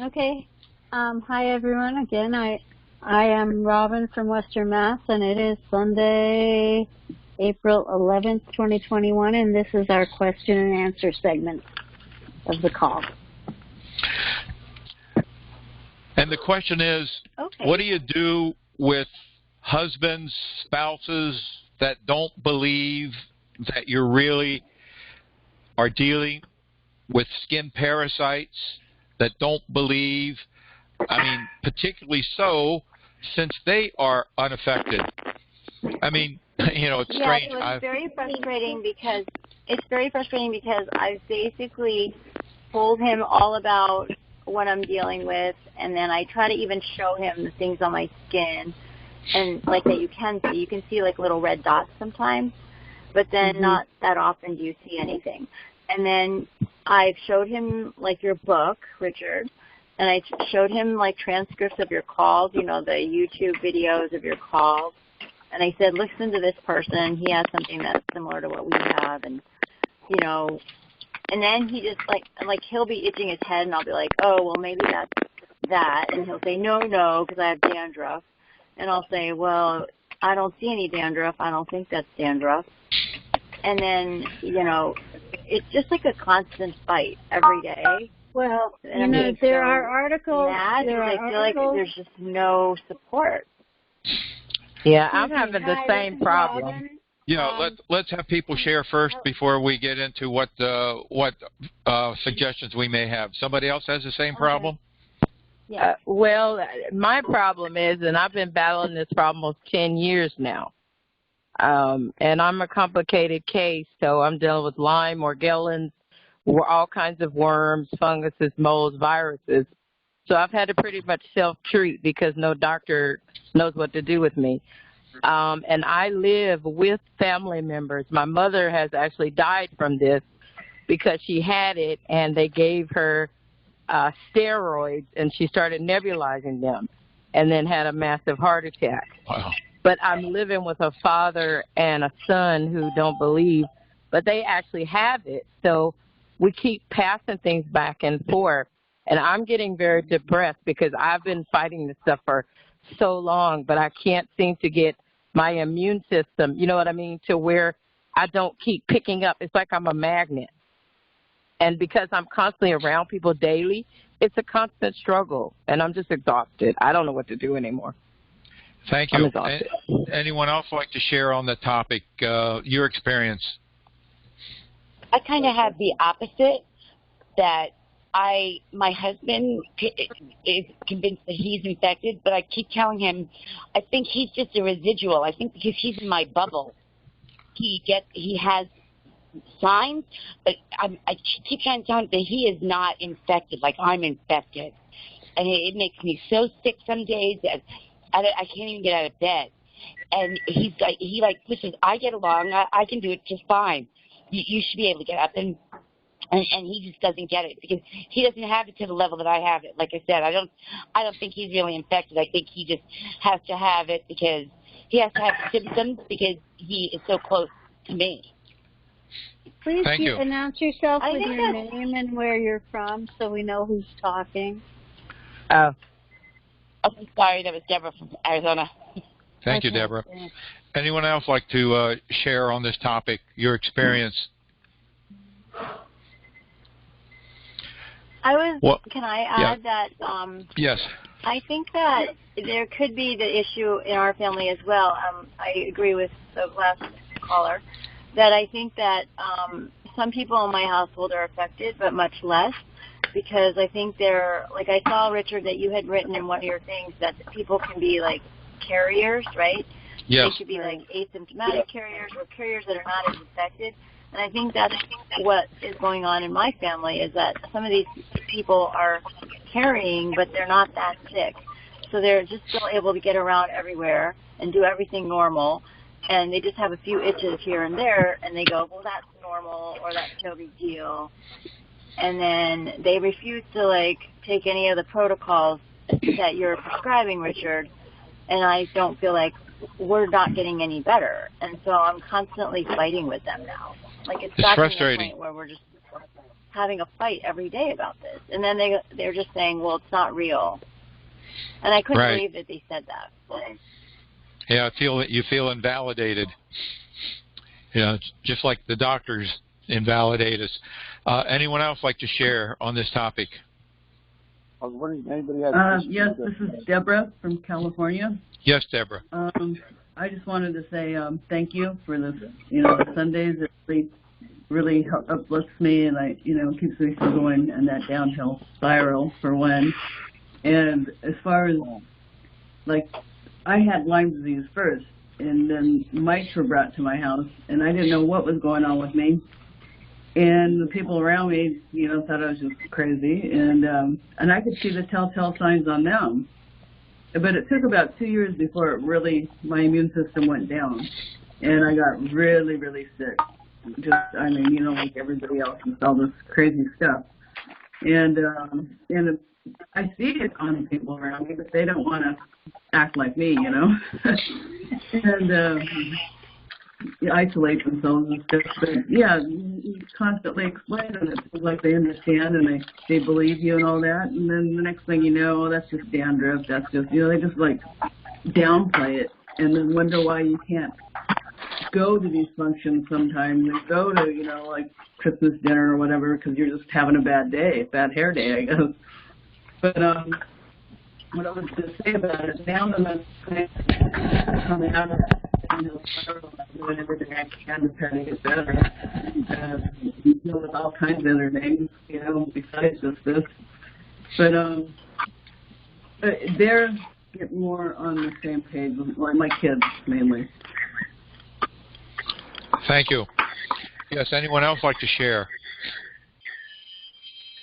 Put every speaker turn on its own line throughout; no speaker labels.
Okay. Hi, everyone. Again, I am Robin from Western Mass, and it is Sunday, April 11th, 2021, and this is our question and answer segment of the call.
And the question is, What do you do with husbands, spouses that don't believe that you really are dealing with skin parasites, that don't believe, particularly so since they are unaffected? It's strange.
Yeah, it's very frustrating because I've basically told him all about what I'm dealing with, and then I try to even show him the things on my skin, and like that you can see like little red dots sometimes, but then not that often do you see anything. And then I've showed him like your book, Richard, and I showed him like transcripts of your calls, the YouTube videos of your calls. And I said, listen to this person. He has something that's similar to what we have. And, and then he just like he'll be itching his head, and I'll be like, oh, well, maybe that's that. And he'll say, no, because I have dandruff. And I'll say, well, I don't see any dandruff. I don't think that's dandruff. And then, it's just like a constant fight every day.
Well,
there are articles. I feel like there's just no support.
Yeah, I'm having the same problem.
Let's have people share first before we get into what suggestions we may have. Somebody else has the same problem?
Yeah. My problem is, and I've been battling this for almost 10 years now. And I'm a complicated case, so I'm dealing with Lyme, Morgellons, all kinds of worms, funguses, molds, viruses. So I've had to pretty much self-treat because no doctor knows what to do with me. And I live with family members. My mother has actually died from this because she had it, and they gave her steroids, and she started nebulizing them and then had a massive heart attack.
Wow.
But I'm living with a father and a son who don't believe, but they actually have it. So we keep passing things back and forth. And I'm getting very depressed because I've been fighting this stuff for so long, but I can't seem to get my immune system, to where I don't keep picking up. It's like I'm a magnet. And because I'm constantly around people daily, it's a constant struggle, and I'm just exhausted. I don't know what to do anymore.
Thank you. Anyone else like to share on the topic, your experience?
I kind of have the opposite, that my husband is convinced that he's infected, but I keep telling him I think he's just a residual. I think because he's in my bubble, he has signs, but I keep trying to tell him that he is not infected like I'm infected. And it makes me so sick some days that I can't even get out of bed. And he pushes, I get along, I can do it just fine. You should be able to get up. And he just doesn't get it because he doesn't have it to the level that I have it. Like I said, I don't think he's really infected. I think he just has to have it because he has to have symptoms because he is so close to me.
Please
Thank you.
Announce yourself with your name and where you're from so we know who's talking.
Oh, I'm sorry. That was Deborah from Arizona.
Thank you, Deborah. Anyone else like to share on this topic, your experience?
Can I add that?
Yes.
I think that there could be the issue in our family as well. I agree with the last caller that I think that some people in my household are affected, but much less, because I think I saw, Richard, that you had written in one of your things that people can be like carriers, right?
Yes.
They could be like asymptomatic carriers or carriers that are not as infected. And I think that's what is going on in my family, is that some of these people are carrying, but they're not that sick. So they're just still able to get around everywhere and do everything normal. And they just have a few itches here and there, and they go, well, that's normal, or that's no big deal. And then they refuse to, take any of the protocols that you're prescribing, Richard. And I don't feel like we're not getting any better. And so I'm constantly fighting with them now. It's
frustrating.
To the point where we're just having a fight every day about this. And then they're just saying, well, it's not real. And I couldn't believe that they said that.
Yeah, you feel invalidated. It's just like the doctors invalidate us. Anyone else like to share on this topic?
I was wondering if anybody has...
yes, this is Deborah from California.
Yes, Deborah.
I just wanted to say thank you for this. The Sundays, it really uplifts me, and keeps me from going in that downhill spiral, for one. And as far as, I had Lyme disease first, and then mites were brought to my house, and I didn't know what was going on with me. And the people around me, thought I was just crazy, and I could see the telltale signs on them. But it took about 2 years before my immune system went down, and I got really, really sick. Like everybody else, with all this crazy stuff. And I see it on people around me, but they don't want to act like me, and isolate themselves and stuff. But yeah, you constantly explain it. It's like they understand and they believe you and all that. And then the next thing you know, that's just dandruff. That's just, they just downplay it and then wonder why you can't go to these functions sometimes and go to, Christmas dinner or whatever because you're just having a bad hair day, I guess. But what I was going to say about it, now that I'm coming out of it, I'm doing everything I can to try to get better. With all kinds of other things, besides just this. But they're getting more on the same page, like my kids mainly.
Thank you. Yes, anyone else like to share?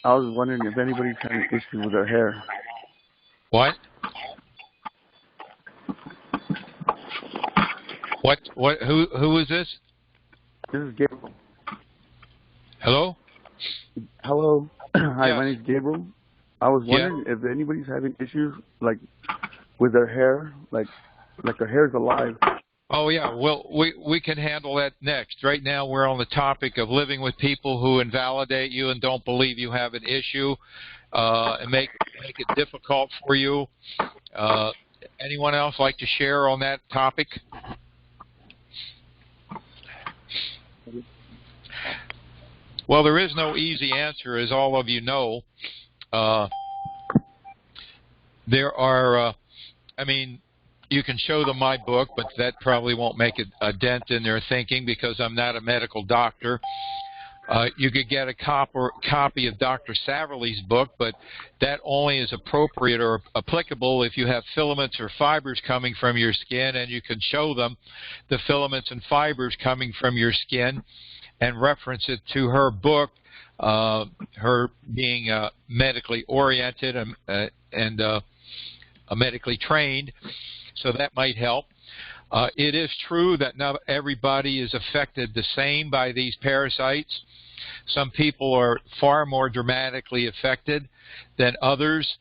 I was wondering if anybody's having issues with their hair.
What? Who is this?
This is Gabriel.
Hello?
Hello. Hi,
yes.
My name's Gabriel. I was wondering if anybody's having issues, with their hair, like their hair's alive.
Oh, yeah. Well, we can handle that next. Right now we're on the topic of living with people who invalidate you and don't believe you have an issue and make it difficult for you. Anyone else like to share on that topic? Well, there is no easy answer, as all of you know. There are, you can show them my book, but that probably won't make a dent in their thinking because I'm not a medical doctor. You could get a copy of Dr. Saverly's book, but that only is appropriate or applicable if you have filaments or fibers coming from your skin, and you can show them the filaments and fibers coming from your skin and reference it to her book, her being medically oriented and medically trained. So that might help. It is true that not everybody is affected the same by these parasites. Some people are far more dramatically affected than others.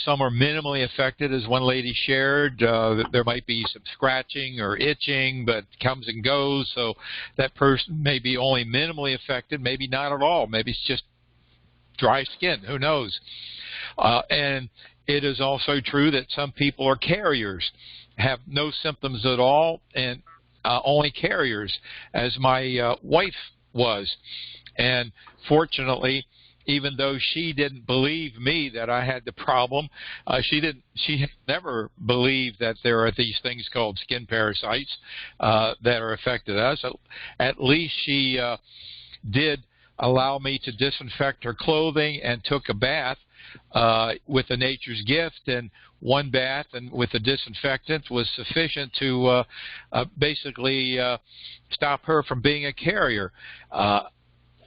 Some are minimally affected, as one lady shared. There might be some scratching or itching, but comes and goes. So that person may be only minimally affected, maybe not at all. Maybe it's just dry skin. Who knows? And it is also true that some people are carriers, have no symptoms at all, and only carriers, as my wife was. And fortunately, even though she didn't believe me that I had the problem, she never believed that there are these things called skin parasites that are affected us. At least she did allow me to disinfect her clothing and took a bath with a nature's gift, and one bath and with a disinfectant was sufficient to basically stop her from being a carrier.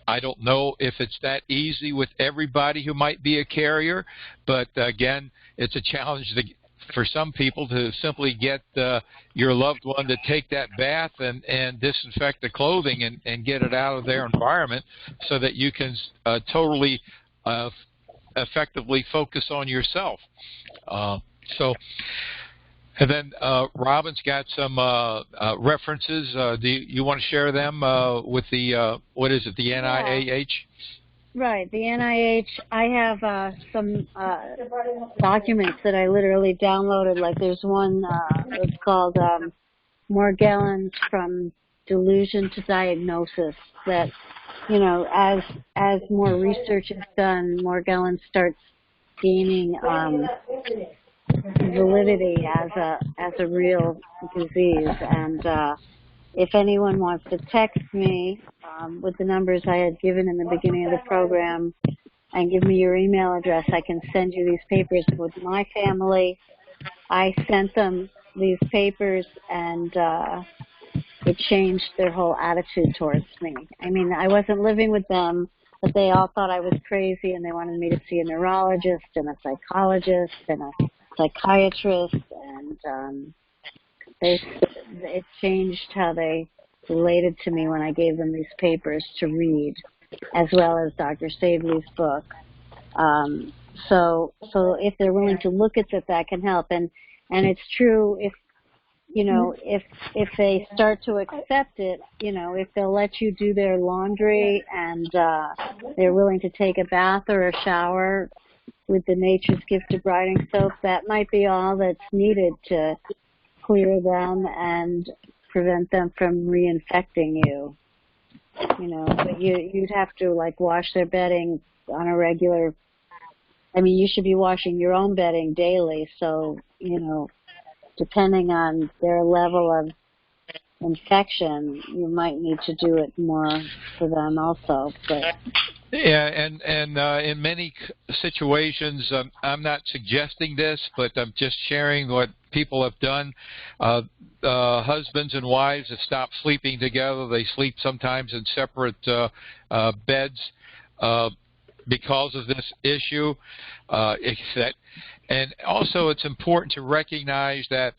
I don't know if it's that easy with everybody who might be a carrier, but again, it's a challenge for some people to simply get your loved one to take that bath and disinfect the clothing and get it out of their environment so that you can totally effectively focus on yourself. And then Robin's got some references. Do you want to share them with the, what is it, the NIAH?
Right, the NIH. I have some documents that I literally downloaded. Like there's one that's called Morgellons from Delusion to Diagnosis. That as more research is done, Morgellons starts gaining validity as a real disease. And if anyone wants to text me with the numbers I had given in the beginning of the program and give me your email address, I can send you these papers. With my family, I sent them these papers, and it changed their whole attitude towards me. I mean, I wasn't living with them, but they all thought I was crazy, and they wanted me to see a neurologist and a psychologist and a psychiatrist, and it changed how they related to me when I gave them these papers to read, as well as Dr. Sabely's book. So if they're willing to look at that can help. And it's true if they start to accept it, if they'll let you do their laundry and they're willing to take a bath or a shower with the Nature's Gift debriding soap, that might be all that's needed to clear them and prevent them from reinfecting you. But you'd have to wash their bedding on a regular. I mean, you should be washing your own bedding daily. So depending on their level of infection, you might need to do it more for them also. But
yeah, and in many situations, I'm not suggesting this, but I'm just sharing what people have done. Husbands and wives have stopped sleeping together. They sleep sometimes in separate beds because of this issue. And also it's important to recognize that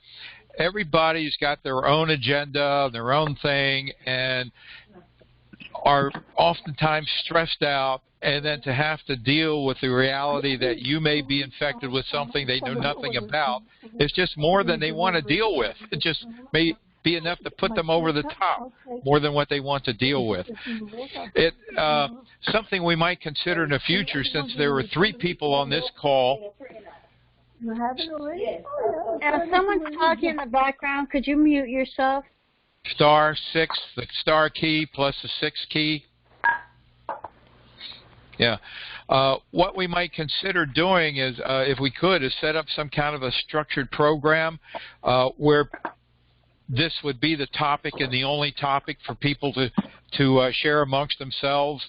everybody's got their own agenda, their own thing, and are oftentimes stressed out, and then to have to deal with the reality that you may be infected with something they know nothing about is just more than they want to deal with. It just may be enough to put them over the top more than what they want to deal with. Something we might consider in the future, since there were 3 people on this call.
If someone's talking in the background, could you mute yourself?
*6, the star key plus the 6 key. Yeah. What we might consider doing is, if we could, is set up some kind of a structured program where this would be the topic and the only topic for people to share amongst themselves.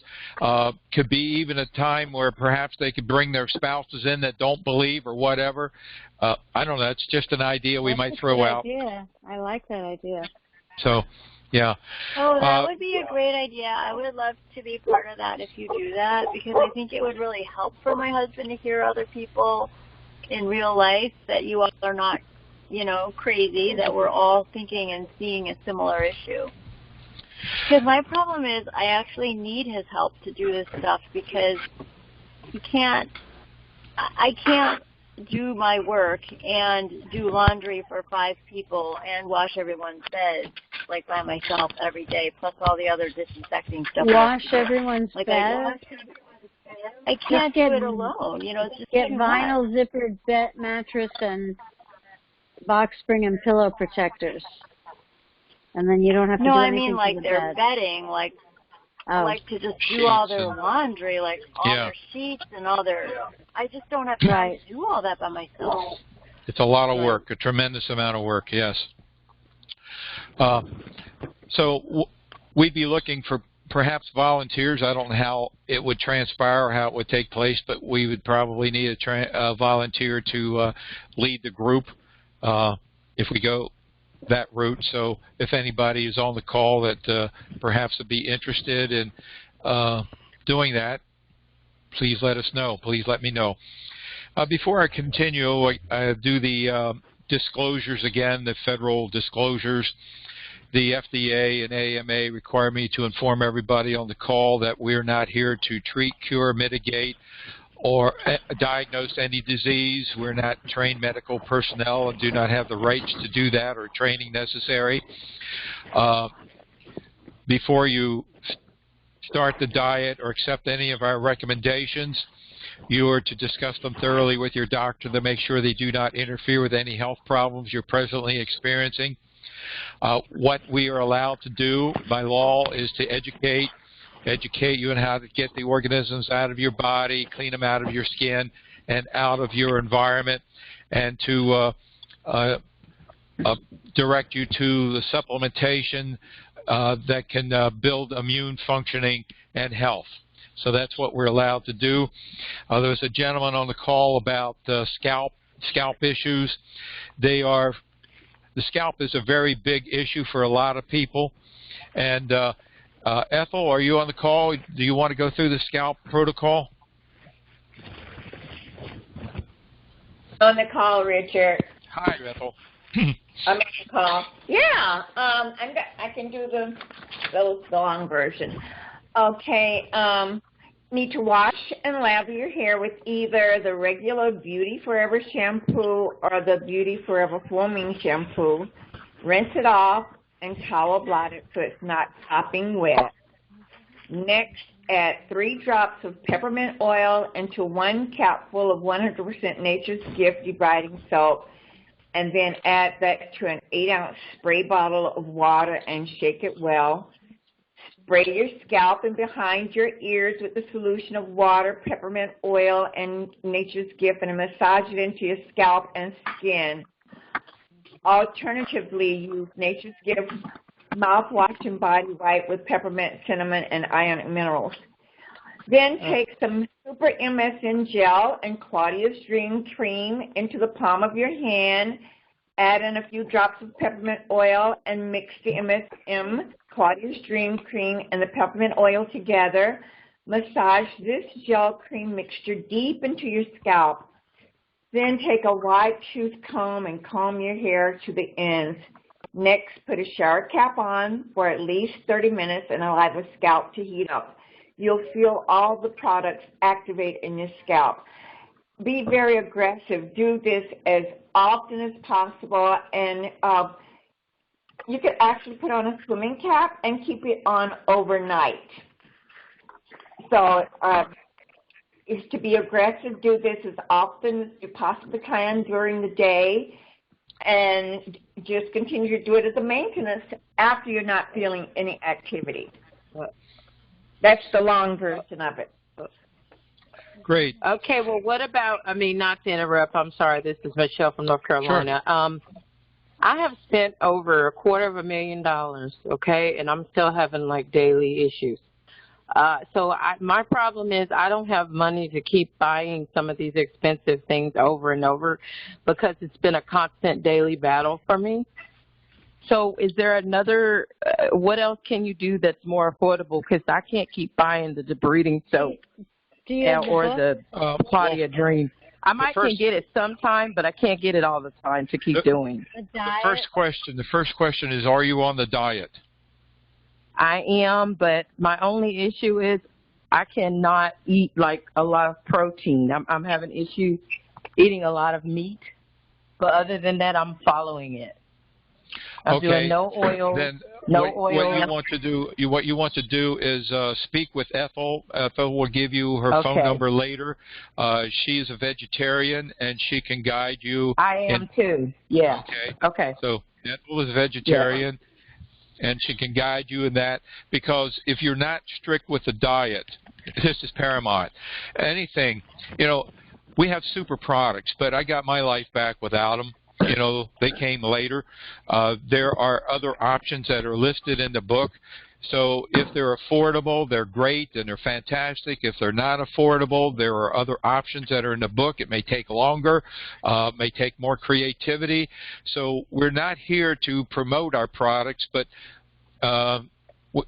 Could be even a time where perhaps they could bring their spouses in that don't believe or whatever. I don't know. It's just an idea we might throw out.
Idea. I like that idea.
So, yeah.
Oh, that would be a great idea. I would love to be part of that if you do that, because I think it would really help for my husband to hear other people in real life that you all are not, crazy, that we're all thinking and seeing a similar issue. Because my problem is I actually need his help to do this stuff, because I can't do my work and do laundry for 5 people and wash everyone's beds by myself every day, plus all the other disinfecting stuff.
Wash everyone's bed?
I can't do it alone. It's just
get vinyl zippered bed mattress and box spring and pillow protectors, and then you don't have to do anything.
No, I mean their bedding, to just do all their laundry, all their sheets and all their. I just don't have time to do all that by myself.
It's a lot of work, a tremendous amount of work. Yes. So we'd be looking for perhaps volunteers. I don't know how it would transpire or how it would take place, but we would probably need a volunteer to lead the group if we go that route. So if anybody is on the call that perhaps would be interested in doing that, please let us know. Please let me know. Before I continue, I do the disclosures again, the federal disclosures. The FDA and AMA require me to inform everybody on the call that we're not here to treat, cure, mitigate, or diagnose any disease. We're not trained medical personnel and do not have the rights to do that or training necessary. Before you start the diet or accept any of our recommendations, you are to discuss them thoroughly with your doctor to make sure they do not interfere with any health problems you're presently experiencing. What we are allowed to do by law is to educate you on how to get the organisms out of your body, clean them out of your skin and out of your environment, and to direct you to the supplementation that can build immune functioning and health. So that's what we're allowed to do. There was a gentleman on the call about scalp issues. The scalp is a very big issue for a lot of people. And Ethel, are you on the call? Do you want to go through the scalp protocol?
On the call, Richard.
Hi, Ethel.
I'm on the call. Yeah, I can do the long version. Okay, need to wash and lather your hair with either the regular Beauty Forever shampoo or the Beauty Forever foaming shampoo. Rinse it off and towel blot it so it's not sopping wet. Next, add 3 drops of peppermint oil into 1 capful of 100% Nature's Gift debriding soap, and then add that to an 8-ounce spray bottle of water and shake it well. Spray your scalp and behind your ears with the solution of water, peppermint oil, and Nature's Gift, and massage it into your scalp and skin. Alternatively, use Nature's Gift mouthwash and body wipe with peppermint, cinnamon, and iron minerals. Then take some Super MSM gel and Claudia's Dream cream into the palm of your hand. Add in a few drops of peppermint oil and mix the MSM, Claudia's Dream cream, and the peppermint oil together. Massage this gel cream mixture deep into your scalp. Then take a wide tooth comb and comb your hair to the ends. Next, put a shower cap on for at least 30 minutes and allow the scalp to heat up. You'll feel all the products activate in your scalp. Be very aggressive. Do this as often as possible, and you could actually put on a swimming cap and keep it on overnight. So is to be aggressive. Do this as often as you possibly can during the day, and just continue to do it as a maintenance after you're not feeling any activity. That's the long version of it.
Great.
Okay, well, what about, not to interrupt, I'm sorry, this is Michelle from North Carolina.
Sure.
I have spent over $250,000, okay, and I'm still having, daily issues. So my problem is I don't have money to keep buying some of these expensive things over and over because it's been a constant daily battle for me. So is there another, what else can you do that's more affordable? Because I can't keep buying the debriding soap or the Claudia Dream. I can get it sometime, but I can't get it all the time to keep doing.
The first question is, are you on the diet?
I am, but my only issue is I cannot eat a lot of protein. I'm having issues eating a lot of meat, but other than that, I'm following it. I'm doing no oil.
Then
oil.
What you want to do is speak with Ethel. Ethel will give you her phone number later. She is a vegetarian, and she can guide you.
I am too. Yeah. Okay.
So Ethel is a vegetarian. Yeah. And she can guide you in that, because if you're not strict with the diet, this is paramount. Anything, we have super products, but I got my life back without them. They came later. There are other options that are listed in the book. So if they're affordable, they're great and they're fantastic. If they're not affordable, there are other options that are in the book. It may take longer, may take more creativity. So we're not here to promote our products, but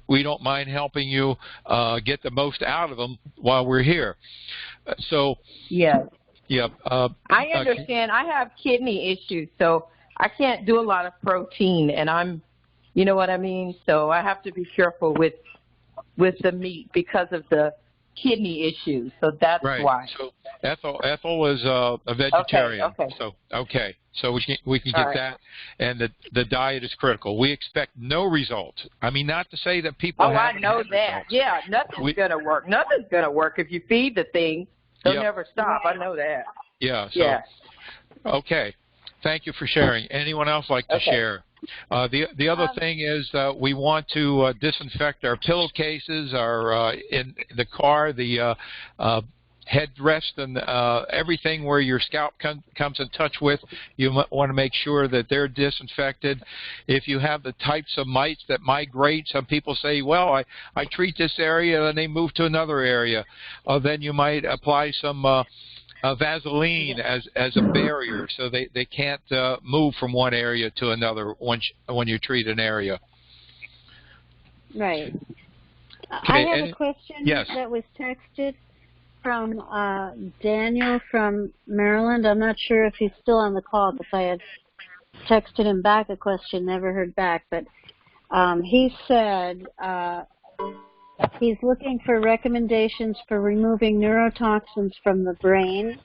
we don't mind helping you get the most out of them while we're here. So
yes.
Yeah.
I understand. I have kidney issues, so I can't do a lot of protein, and you know what I mean? So I have to be careful with the meat because of the kidney issues, so that's
right.
why.
So Ethel is a vegetarian.
Okay.
So we can get that, and the diet is critical. We expect no results. I mean, not to say that people.
Oh, I know that.
Results.
Yeah, nothing's gonna work. Nothing's gonna work if you feed the thing. They'll never stop. I know that.
Yeah. So, okay. Thank you for sharing. Anyone else like to share? The other thing is we want to disinfect our pillowcases, our in the car, the headrest, and everything where your scalp comes in touch with. You want to make sure that they're disinfected. If you have the types of mites that migrate, some people say, well, I treat this area and they move to another area. Then you might apply some Vaseline as a barrier, so they can't move from one area to another when you treat an area.
Right.
Okay,
I have a question that was texted from Daniel from Maryland. I'm not sure if he's still on the call because I had texted him back a question, never heard back. But he said he's looking for recommendations for removing neurotoxins from the brain.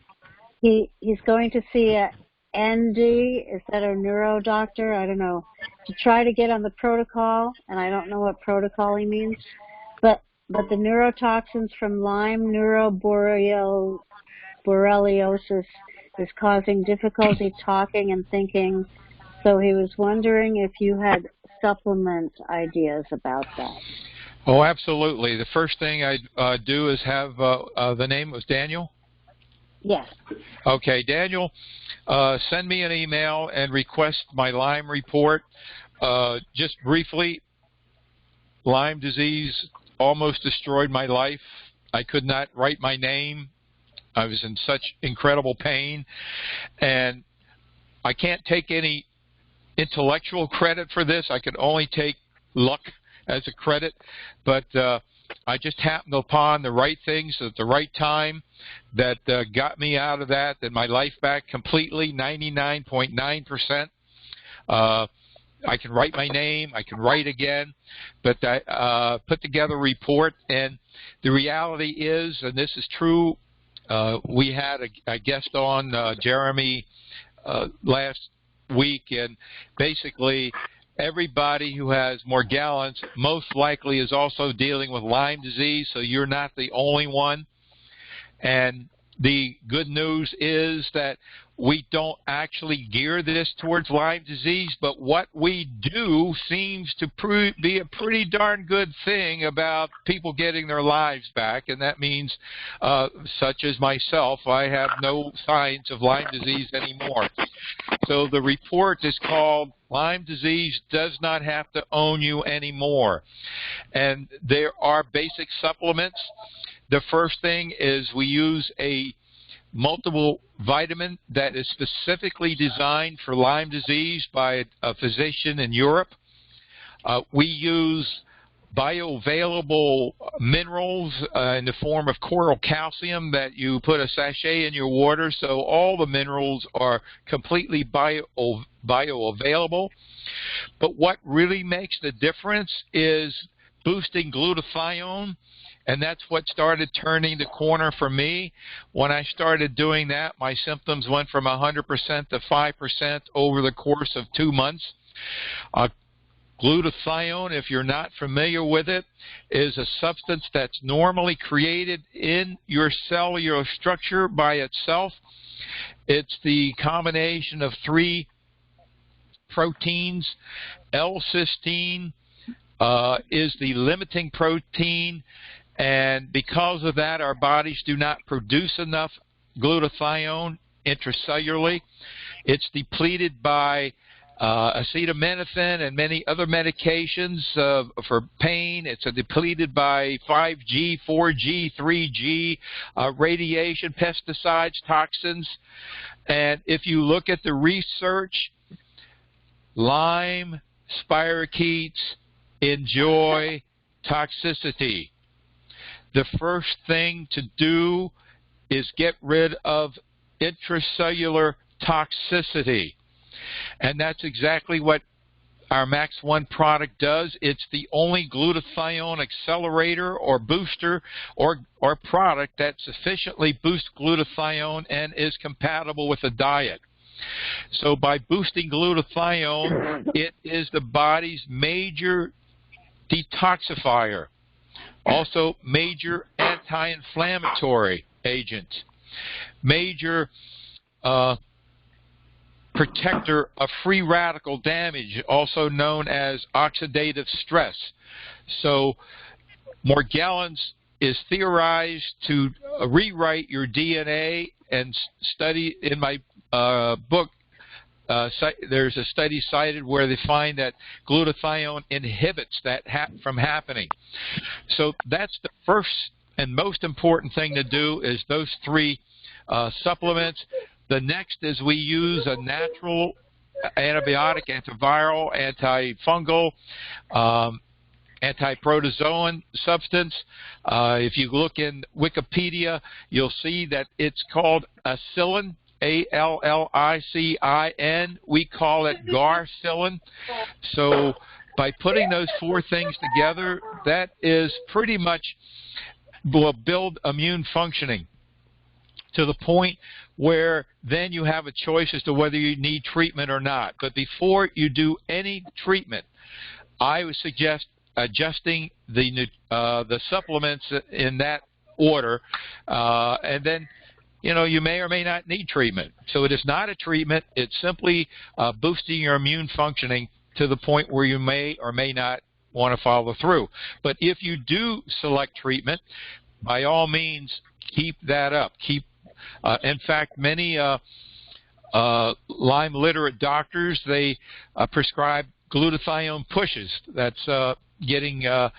He's going to see a ND, is that a neuro doctor? I don't know, to try to get on the protocol, and I don't know what protocol he means. But the neurotoxins from Lyme neuroborreliosis is causing difficulty talking and thinking. So he was wondering if you had supplement ideas about that.
Oh, absolutely. The first thing I'd do is have the name was Daniel?
Yes.
Okay, Daniel, send me an email and request my Lyme report. Just briefly, Lyme disease almost destroyed my life. I could not write my name. I was in such incredible pain. And I can't take any intellectual credit for this. I could only take luck as a credit. But I just happened upon the right things at the right time that got me out of that and my life back completely, 99.9%. I can write my name, I can write again, but I put together a report, and the reality is, and this is true, we had a guest on, Jeremy, last week, and basically everybody who has Morgellons most likely is also dealing with Lyme disease, so you're not the only one. And the good news is that we don't actually gear this towards Lyme disease, but what we do seems to be a pretty darn good thing about people getting their lives back, and that means, such as myself, I have no signs of Lyme disease anymore. So the report is called Lyme Disease Does Not Have to Own You Anymore. And there are basic supplements. The first thing is we use a multiple vitamin that is specifically designed for Lyme disease by a physician in Europe. We use bioavailable minerals in the form of coral calcium that you put a sachet in your water, so all the minerals are completely bioavailable. But what really makes the difference is boosting glutathione. And that's what started turning the corner for me. When I started doing that, my symptoms went from 100% to 5% over the course of 2 months. Glutathione, if you're not familiar with it, is a substance that's normally created in your cellular structure by itself. It's the combination of 3 proteins. L-cysteine is the limiting protein. And because of that, our bodies do not produce enough glutathione intracellularly. It's depleted by acetaminophen and many other medications for pain. It's depleted by 5G, 4G, 3G, radiation, pesticides, toxins. And if you look at the research, Lyme spirochetes enjoy toxicity. The first thing to do is get rid of intracellular toxicity. And that's exactly what our Max 1 product does. It's the only glutathione accelerator or booster or product that sufficiently boosts glutathione and is compatible with the diet. So by boosting glutathione, it is the body's major detoxifier, also major anti-inflammatory agent, major protector of free radical damage, also known as oxidative stress. So Morgellons is theorized to rewrite your DNA, and study in my book, there's a study cited where they find that glutathione inhibits that from happening. So that's the first and most important thing to do, is those 3 supplements. The next is we use a natural antibiotic, antiviral, antifungal, antiprotozoan substance. If you look in Wikipedia, you'll see that it's called Allicin, Allicin. We call it Garcillin. So by putting those 4 things together, that is pretty much will build immune functioning to the point where then you have a choice as to whether you need treatment or not. But before you do any treatment, I would suggest adjusting the supplements in that order, and then you may or may not need treatment. So it is not a treatment. It's simply boosting your immune functioning to the point where you may or may not want to follow through. But if you do select treatment, by all means, keep that up. In fact, many Lyme literate doctors, they prescribe glutathione pushes. That's getting a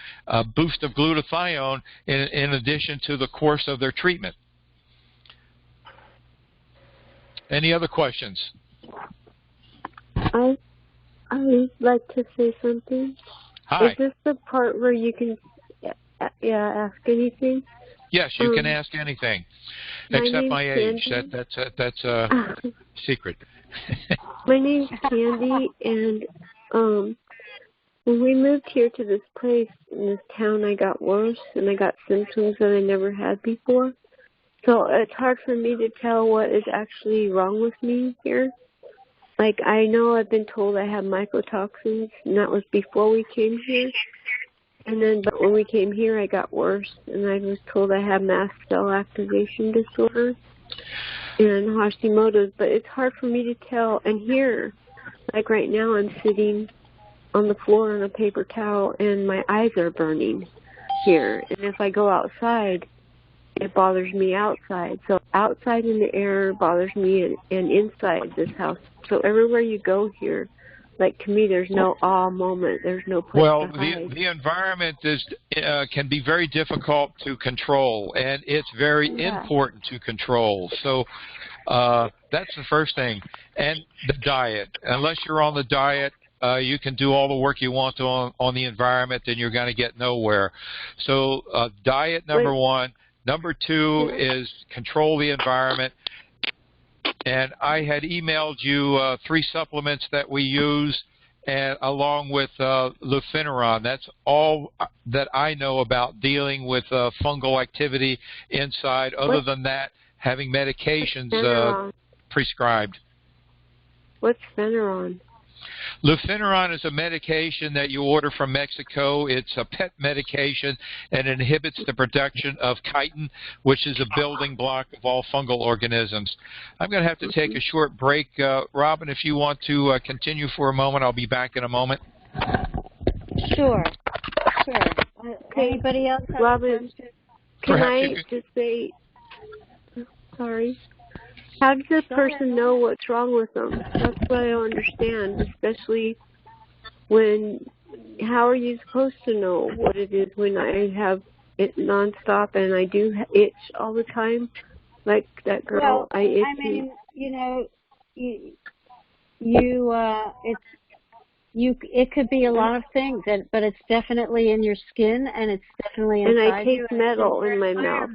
boost of glutathione in addition to the course of their treatment. Any other questions?
I would like to say something.
Hi.
Is this the part where you can ask anything?
Yes, you can ask anything, except my age. That's a secret.
My name's Candy, and when we moved here to this place in this town, I got worse, and I got symptoms that I never had before. So it's hard for me to tell what is actually wrong with me here. Like, I know I've been told I have mycotoxins, and that was before we came here. But when we came here, I got worse, and I was told I have mast cell activation disorder and Hashimoto's. But it's hard for me to tell. And here, like right now, I'm sitting on the floor on a paper towel, and my eyes are burning here. And if I go outside, it bothers me outside. So outside in the air bothers me, and inside this house. So everywhere you go here, like, to me, there's no awe moment. There's no place to hide.
The environment can be very difficult to control, and it's very important to control. So that's the first thing. And the diet. Unless you're on the diet, you can do all the work you want to on the environment, and you're going to get nowhere. So diet, number 1. Number 2 is control the environment. And I had emailed you 3 supplements that we use, and along with Lufeneron. That's all that I know about dealing with fungal activity inside. Other than that, having medications prescribed.
What's Lufeneron?
Lufeneron is a medication that you order from Mexico. It's a pet medication, and it inhibits the production of chitin, which is a building block of all fungal organisms. I'm going to have to take a short break. Robin, if you want to continue for a moment, I'll be back in a moment.
Sure. Anybody else have
Robin, can I just say, sorry? How does this person know what's wrong with them? That's what I don't understand, especially how are you supposed to know what it is when I have it nonstop and I do itch all the time? Like that girl, I itch.
I mean, it could be a lot of things, but it's definitely in your skin, and it's definitely inside you.
And I taste metal in my mouth.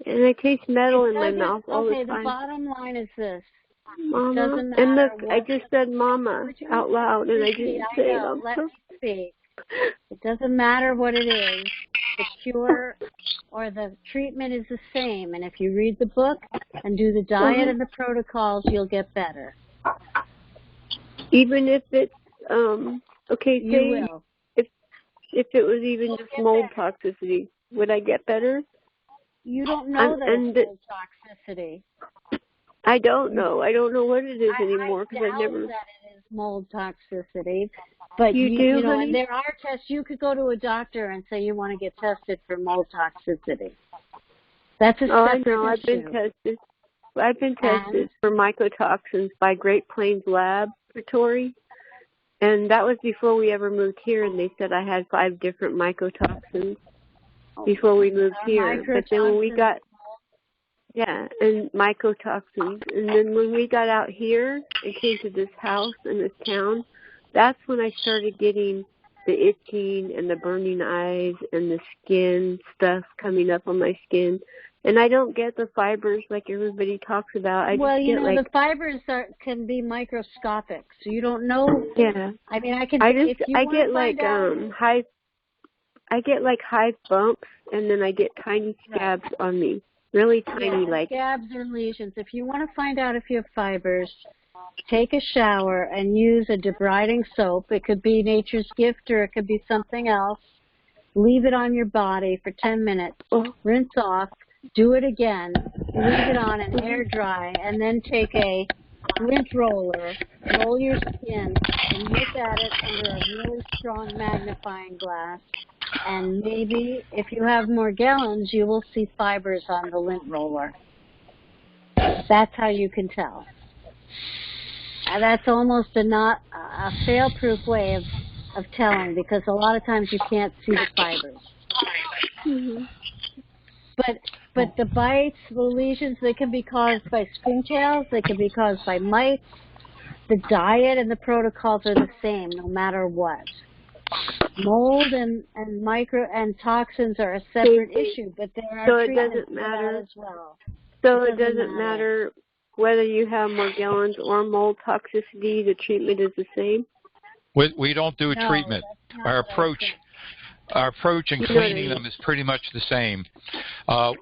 And I taste metal in my mouth all the time.
Okay, the bottom line is this.
Mama.
Doesn't matter
And look,
what,
I just said Mama out loud, and I didn't say it on
Let
purpose.
me speak. It doesn't matter what it is. The cure or the treatment is the same. And if you read the book and do the diet and the protocols, you'll get better.
Even if it's, okay,
You
say
will.
if it was even just mold toxicity, would I get better?
You don't know that it's mold toxicity.
I don't know. I don't know what it is anymore because I've never.
I doubt that it is mold toxicity. But
you do,
know,
honey?
and there are tests. You could go to a doctor and say you want to get tested for mold toxicity. That's a separate
I know.
issue.
I've been tested for mycotoxins by Great Plains Laboratory, and that was before we ever moved here. And they said I had 5 different mycotoxins before we moved here. But then when we got and mycotoxins, and then when we got out here and came to this house in this town, that's when I started getting the itching and the burning eyes and the skin stuff coming up on my skin. And I don't get the fibers like everybody talks about.
The fibers can be microscopic, so you don't know.
Yeah.
I mean, I get
like high bumps, and then I get tiny scabs on me. Really tiny, like
scabs or lesions. If you want to find out if you have fibers, take a shower and use a debriding soap. It could be Nature's Gift or it could be something else. Leave it on your body for 10 minutes. Rinse off. Do it again. Leave it on and air dry, and then take a lint roller, roll your skin, and look at it under a really strong magnifying glass. And maybe if you have Morgellons, you will see fibers on the lint roller. That's how you can tell. And that's almost a fail-proof way of telling, because a lot of times you can't see the fibers.
Mm-hmm.
But the bites, the lesions, they can be caused by springtails. They can be caused by mites. The diet and the protocols are the same no matter what. Mold and toxins are a separate issue, but there are treatments for that as well.
So it doesn't matter whether you have Morgellons or mold toxicity. The treatment is the same.
We don't do a treatment. Our approach in cleaning them is pretty much the same.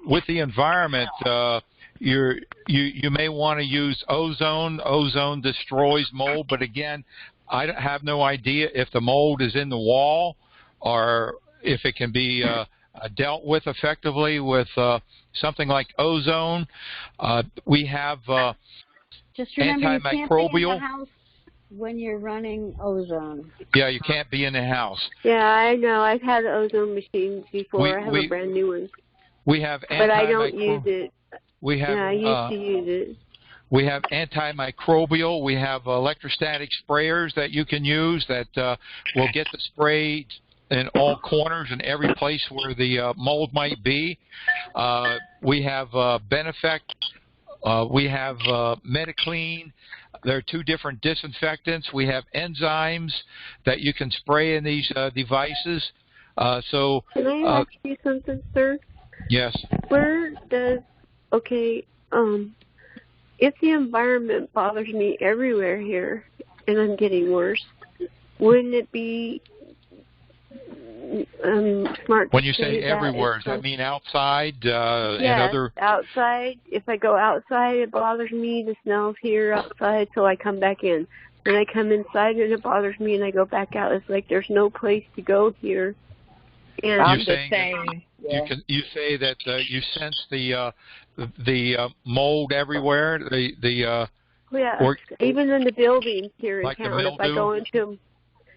With the environment, you may want to use ozone. Ozone destroys mold, but again, I have no idea if the mold is in the wall or if it can be dealt with effectively with something like ozone. We have
just remember,
antimicrobial.
You can't be in the house when you're running ozone.
Yeah, you can't be in the house.
Yeah, I know. I've had ozone machines before. I have a brand new one.
We have
but I don't use it.
We have.
I used to use it.
We have antimicrobial. We have electrostatic sprayers that you can use that will get the spray in all corners and every place where the mold might be. We have Benefect. We have Mediclean. There are 2 different disinfectants. We have enzymes that you can spray in these devices.
Can I ask you something, sir?
Yes.
Where does, if the environment bothers me everywhere here and I'm getting worse, wouldn't it be smart
when you
to
say everywhere, does that mean outside and other?
Outside. If I go outside, it bothers me. The smells here outside, so I come back in. Then I come inside and it bothers me, and I go back out. It's like there's no place to go here. And
I'm the same.
You say that you sense the mold everywhere.
Even in the buildings here in
like
town. If I go into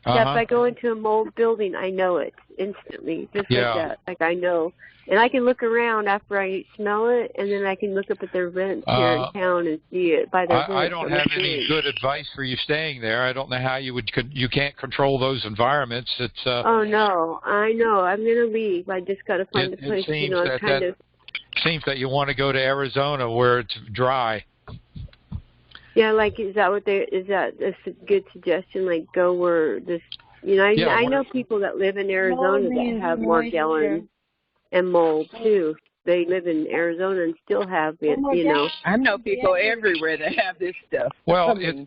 if I go into a mold building, I know it instantly, just like that. Like I know, and I can look around after I smell it, and then I can look up at their vents here in town and see it by their vents.
I don't have any good advice for you staying there. I don't know how you can't control those environments. It's
oh no, I know. I'm gonna leave. I just got to find a place.
Seems that you want to go to Arizona where it's dry.
Yeah, like is that a good suggestion? Like go where this, I know people that live in Arizona that have Morgellons and mold too. they live in Arizona and still have it, you know.
I know people everywhere that have this stuff.
Well, you're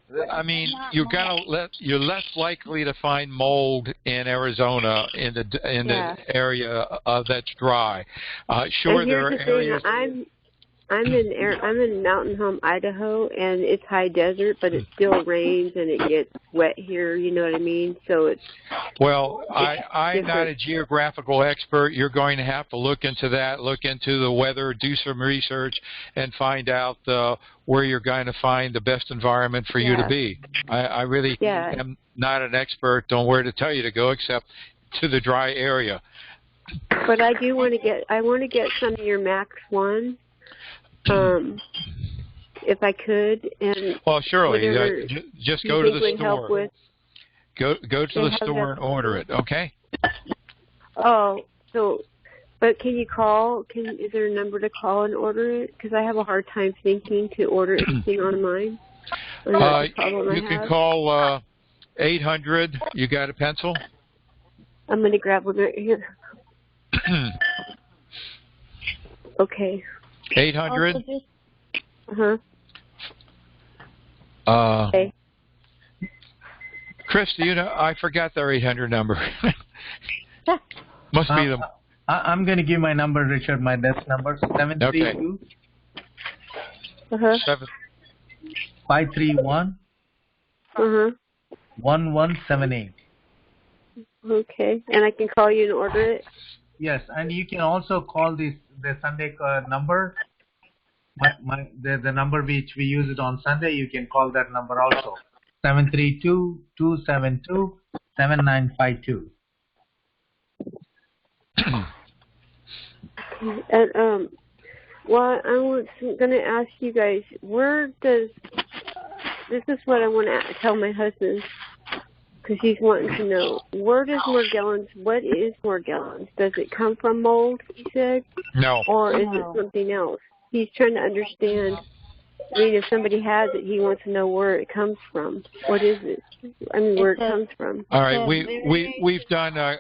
less likely to find mold in Arizona in the area that's dry. Sure, there are areas.
I'm in Mountain Home, Idaho, and it's high desert, but it still rains and it gets wet here. You know what I mean? So it's
I'm not a geographical expert. You're going to have to look into that, look into the weather, do some research, and find out where you're going to find the best environment for you to be. I really am not an expert on where to tell you to go, except to the dry area.
But I do want to get some of your Max 1. If I could, and
surely, just go to the store. Go to the store and order it. Okay.
Oh, but can you call? Is there a number to call and order it? Because I have a hard time thinking to order anything online.
You can call 800. You got a pencil?
I'm going to grab one right here. Okay.
800.
Okay.
Chris, do you know? I forgot their 800 number. Must be them.
I'm going to give my number, Richard. My desk number 732 531 1178.
Okay, and I can call you and order it.
Yes, and you can also call the Sunday number. The number which we use it on Sunday, you can call that number also. 732-272-7952.
And well, I was going to ask you guys, this is what I want to tell my husband, because he's wanting to know, what is Morgellons? Does it come from mold, he said?
No.
Or is it something else? He's trying to understand. I mean, if somebody has it, he wants to know where it comes from. What is it? I mean, where it comes from.
All right, we've done a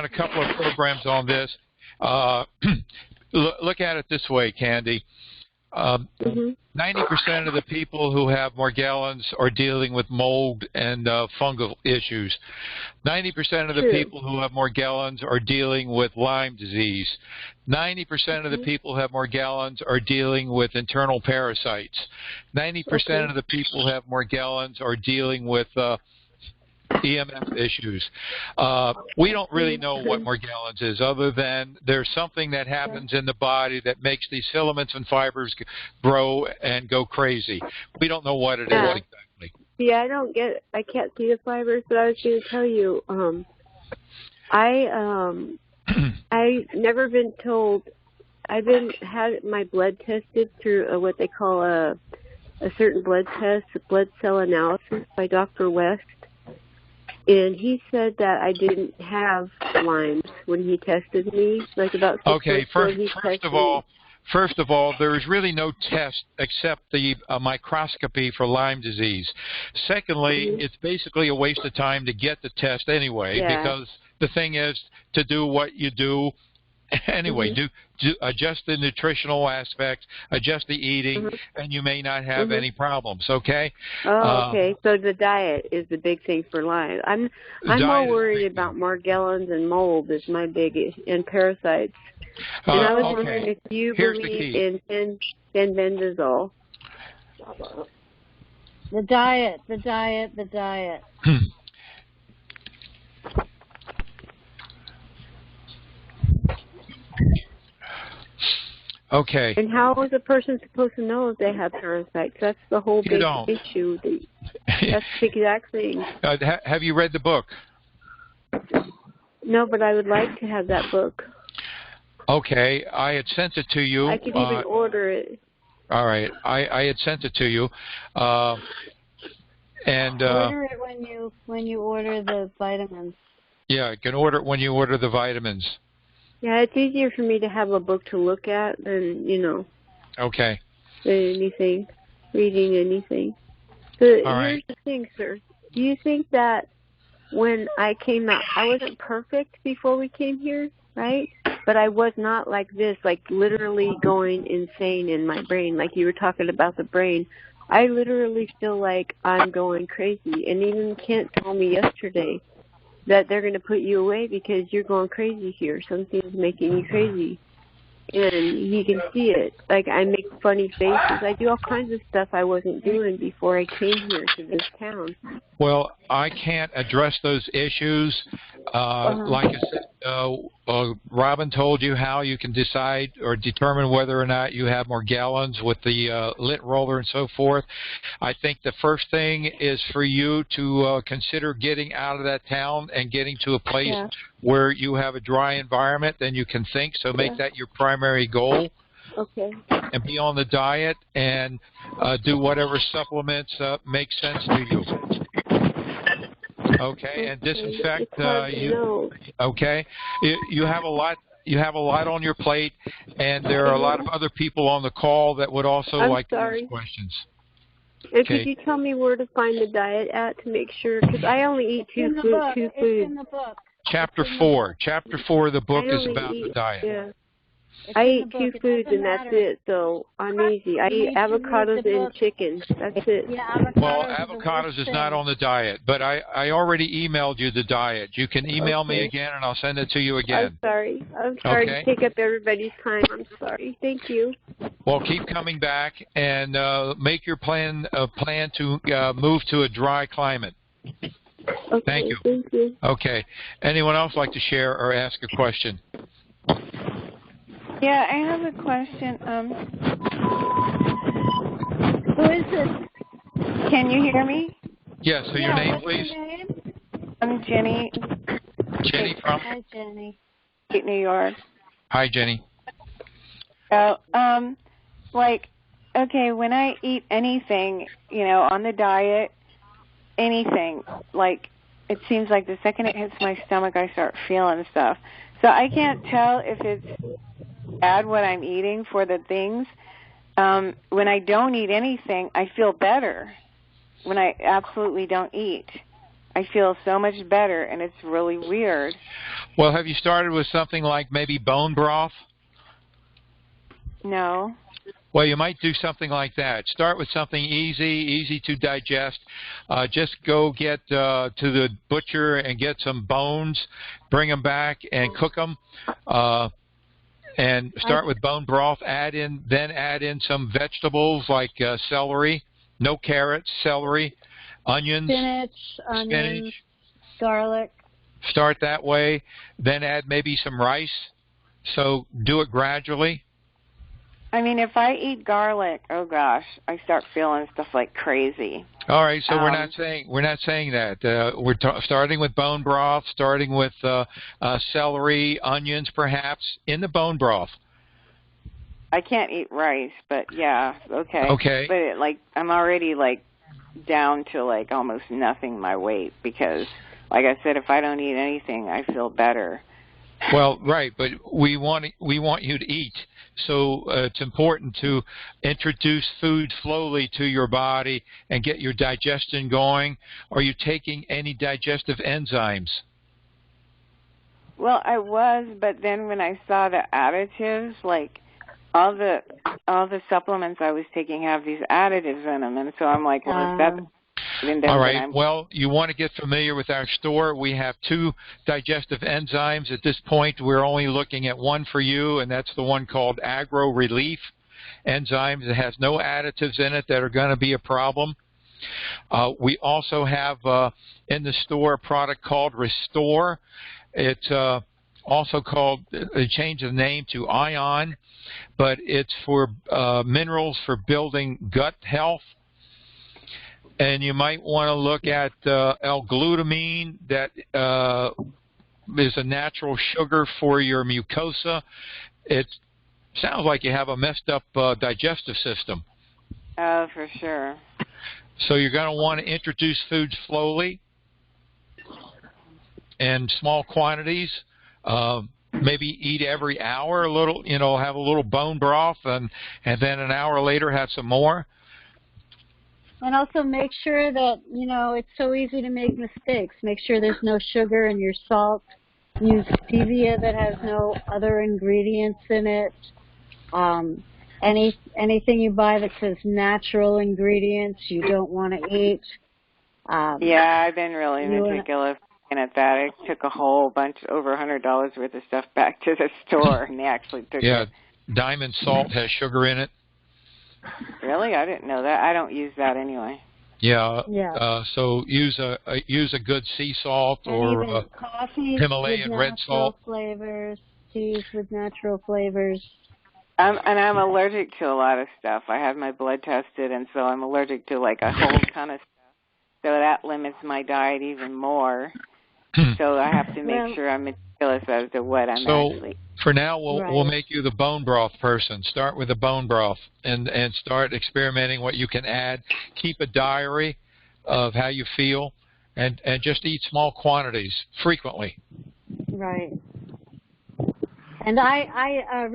couple of programs on this. Look at it this way, Candy. 90% of the people who have Morgellons are dealing with mold and fungal issues. 90% of the people who have Morgellons are dealing with Lyme disease. 90% of the people who have Morgellons are dealing with internal parasites. 90% of the people who have Morgellons are dealing with EMF issues. We don't really know what Morgellons is, other than there's something that happens in the body that makes these filaments and fibers grow and go crazy. We don't know what it is exactly.
Yeah, I can't see the fibers, but I was going to tell you, I've never been told. I've had my blood tested through what they call a certain blood test, a blood cell analysis by Dr. West. And he said that I didn't have Lyme when he tested me, like about 6 months ago.
First of all, there is really no test except the microscopy for Lyme disease. Secondly, it's basically a waste of time to get the test anyway, because the thing is to do what you do anyway, do adjust the nutritional aspects, adjust the eating, and you may not have any problems. Okay.
Oh, okay. So the diet is the big thing for Lyme. I'm more worried about Morgellons and mold is my biggest, and parasites. And I was wondering if you believe in benzodiazole.
The diet.
Okay.
And how is a person supposed to know if they have parasites? That's the whole big issue. That's the exact thing.
Have you read the book?
No, but I would like to have that book.
Okay, I had sent it to you.
I could even order it.
All right, I had sent it to you. And
order it when you order the vitamins.
Yeah, you can order it when you order the vitamins.
Yeah, it's easier for me to have a book to look at than,
Okay.
Reading anything. So here's the thing, sir. Do you think that when I came out, I wasn't perfect before we came here, right? but I was not like this, like literally going insane in my brain, like you were talking about the brain. I literally feel like I'm going crazy. And even Kent told me yesterday that they're going to put you away because you're going crazy here. Something's making you crazy. And he can see it. Like, I make funny faces. I do all kinds of stuff I wasn't doing before I came here to this town.
Well, I can't address those issues. Like I said, Robin told you how you can decide or determine whether or not you have Morgellons with the lint roller and so forth. I think the first thing is for you to consider getting out of that town and getting to a place where you have a dry environment. Then you can think. So make that your primary goal.
Okay.
And be on the diet and do whatever supplements make sense to you. Okay, and disinfect. Okay, you have a lot. You have a lot on your plate, and there are a lot of other people on the call that would also like to ask questions.
And could you tell me where to find the diet at to make sure? Because I only eat two foods.
It's in the book.
Chapter 4. Chapter 4 of the book is about the diet.
Yeah. I eat two foods and that's it, so I'm easy. I eat avocados and chicken. That's it.
Well, avocados is not on the diet, but I already emailed you the diet. You can email me again and I'll send it to you again.
I'm sorry to take up everybody's time. I'm sorry. Thank you.
Well, keep coming back and make your plan to move to a dry climate.
Okay,
thank you.
Thank you.
Okay. Anyone else like to share or ask a question?
Yeah, I have a question.
Who is this?
Can you hear me?
Yes. So your name, please.
Your name?
I'm Jenny.
Jenny from?
Hi, Jenny.
New York.
Hi, Jenny.
Like, okay, when I eat anything, on the diet, anything, like, it seems like the second it hits my stomach, I start feeling stuff. So I can't tell if it's bad what I'm eating for the things. When I don't eat anything, I feel better. When I absolutely don't eat, I feel so much better, and it's really weird.
Well, have you started with something like maybe bone broth?
No.
Well, you might do something like that. Start with something easy to digest. Just go get to the butcher and get some bones, bring them back and cook them. And start with bone broth. Then add in some vegetables like celery, no carrots, celery, onions,
spinach, garlic.
Start that way. Then add maybe some rice. So do it gradually.
I mean, if I eat garlic, oh gosh, I start feeling stuff like crazy.
All right, so we're not saying that. We're starting with bone broth, starting with celery, onions, perhaps in the bone broth.
I can't eat rice, but yeah, okay.
Okay.
But I'm already down to almost nothing my weight because, like I said, if I don't eat anything, I feel better.
Well, right, but we want you to eat. So it's important to introduce food slowly to your body and get your digestion going. Are you taking any digestive enzymes?
Well, I was, but then when I saw the additives, all the supplements I was taking have these additives in them, and so I'm like, well, is that...
All right. Well, you want to get familiar with our store. We have 2 digestive enzymes. At this point, we're only looking at one for you, and that's the one called Agro Relief Enzymes. It has no additives in it that are going to be a problem. We also have in the store a product called Restore. It's also called, they changed the name to Ion, but it's for minerals for building gut health. And you might want to look at L-glutamine. That is a natural sugar for your mucosa. It sounds like you have a messed up digestive system.
Oh, for sure.
So you're going to want to introduce food slowly in small quantities. Maybe eat every hour a little, have a little bone broth, and then an hour later have some more.
And also make sure that, it's so easy to make mistakes. Make sure there's no sugar in your salt
use stevia that has no other ingredients in it. Anything you buy that says natural ingredients you don't want to eat.
Yeah, I've been really meticulous at that. I took a whole bunch, over $100 worth of stuff back to the store, and they actually took it.
Diamond salt has sugar in it.
Really? I didn't know that. I don't use that anyway.
So use a good sea salt or Himalayan red salt.
Flavors, teas with natural flavors.
I'm allergic to a lot of stuff. I had my blood tested, and so I'm allergic to like a whole ton of stuff. So that limits my diet even more. So I have to make sure I'm meticulous as to what I'm actually.
For now, we'll make you the bone broth person. Start with the bone broth and start experimenting what you can add. Keep a diary of how you feel, and just eat small quantities frequently.
Right. And I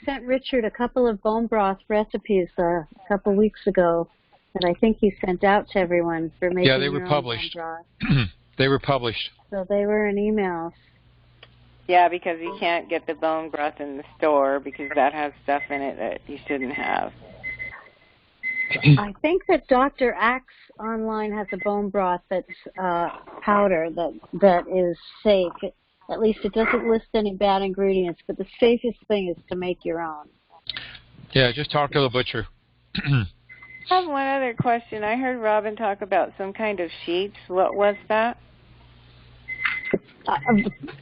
sent Richard a couple of bone broth recipes a couple weeks ago that I think he sent out to everyone for making
they were published. They were published.
So they were in emails.
Yeah, because you can't get the bone broth in the store because that has stuff in it that you shouldn't have.
I think that Dr. Axe online has a bone broth that's powder that is safe. At least it doesn't list any bad ingredients, but the safest thing is to make your own.
Yeah, just talk to the butcher.
I have one other question. I heard Robin talk about some kind of sheets. What was that?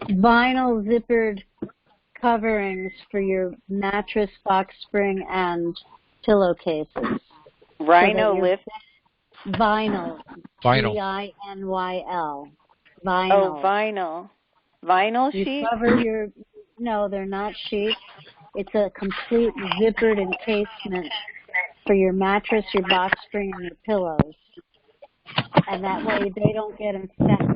Vinyl zippered coverings for your mattress, box spring, and pillowcases.
Rhino lift?
Vinyl. V-I-N-Y-L. Vinyl.
Oh, vinyl. Vinyl sheets?
You cover no, they're not sheets. It's a complete zippered encasement for your mattress, your box spring, and your pillows. And that way they don't get infected.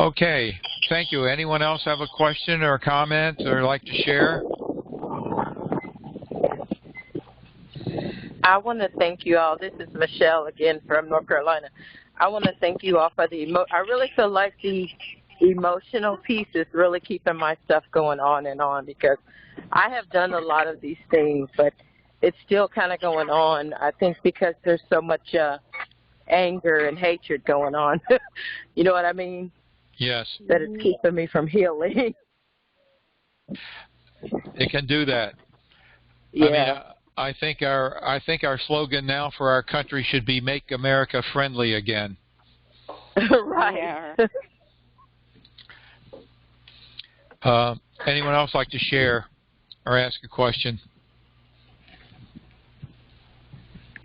Okay, thank you. Anyone else have a question or a comment or like to share?
I want to thank you all. This is Michelle again from North Carolina. I want to thank you all for I really feel like the emotional piece is really keeping my stuff going on and on, because I have done a lot of these things, but it's still kind of going on. I think because there's so much anger and hatred going on. You know what I mean?
Yes.
That it's keeping me from healing.
It can do that.
Yeah.
I mean, I think our slogan now for our country should be "Make America Friendly Again."
Right.
Yeah. Anyone else like to share or ask a question?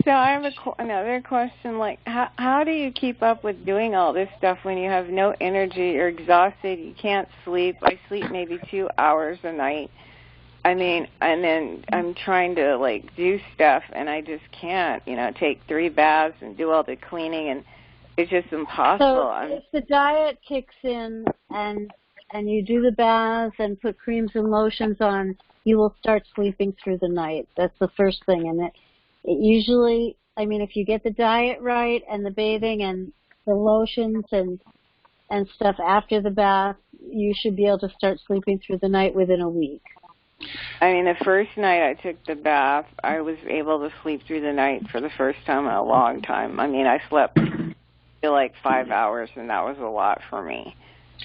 So I have another question. Like, how do you keep up with doing all this stuff when you have no energy, you're exhausted, you can't sleep? I sleep maybe 2 hours a night. I mean, and then I'm trying to, like, do stuff, and I just can't, take 3 baths and do all the cleaning, and it's just impossible.
So if the diet kicks in and you do the baths and put creams and lotions on, you will start sleeping through the night. That's the first thing. And it usually, I mean, if you get the diet right and the bathing and the lotions and stuff after the bath, you should be able to start sleeping through the night within a week.
I mean, the first night I took the bath, I was able to sleep through the night for the first time in a long time. I mean, I slept for like 5 hours, and that was a lot for me.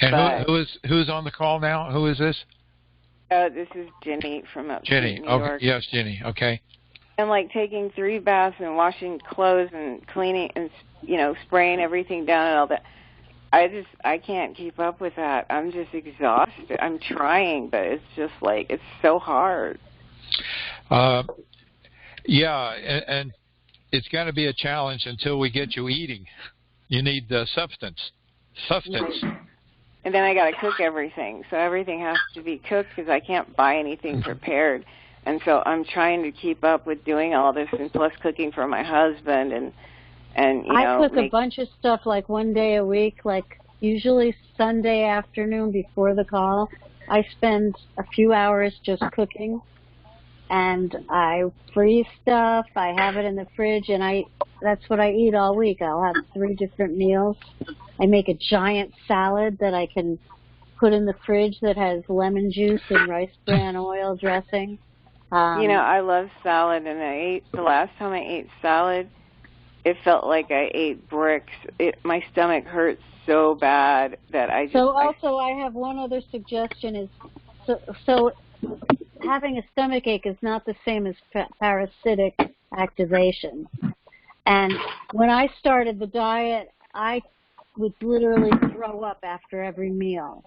And who's on the call now? Who is this?
This is Jenny from upstate New York.
Okay. Yes, Jenny. Okay.
And like taking 3 baths and washing clothes and cleaning and spraying everything down and all that. I can't keep up with that. I'm just exhausted. I'm trying, but it's just like it's so hard.
Yeah, and it's going to be a challenge until we get you eating. You need substance.
And then I got to cook everything, so everything has to be cooked because I can't buy anything prepared. And so I'm trying to keep up with doing all this, and plus cooking for my husband and
I cook a bunch of stuff like one day a week, like usually Sunday afternoon before the call. I spend a few hours just cooking, and I freeze stuff. I have it in the fridge, and that's what I eat all week. I'll have 3 different meals. I make a giant salad that I can put in the fridge that has lemon juice and rice bran oil dressing.
I love salad, and the last time I ate salad, it felt like I ate bricks. My stomach hurts so bad that I just...
I have one other suggestion is, so having a stomach ache is not the same as parasitic activation. And when I started the diet, I would literally throw up after every meal.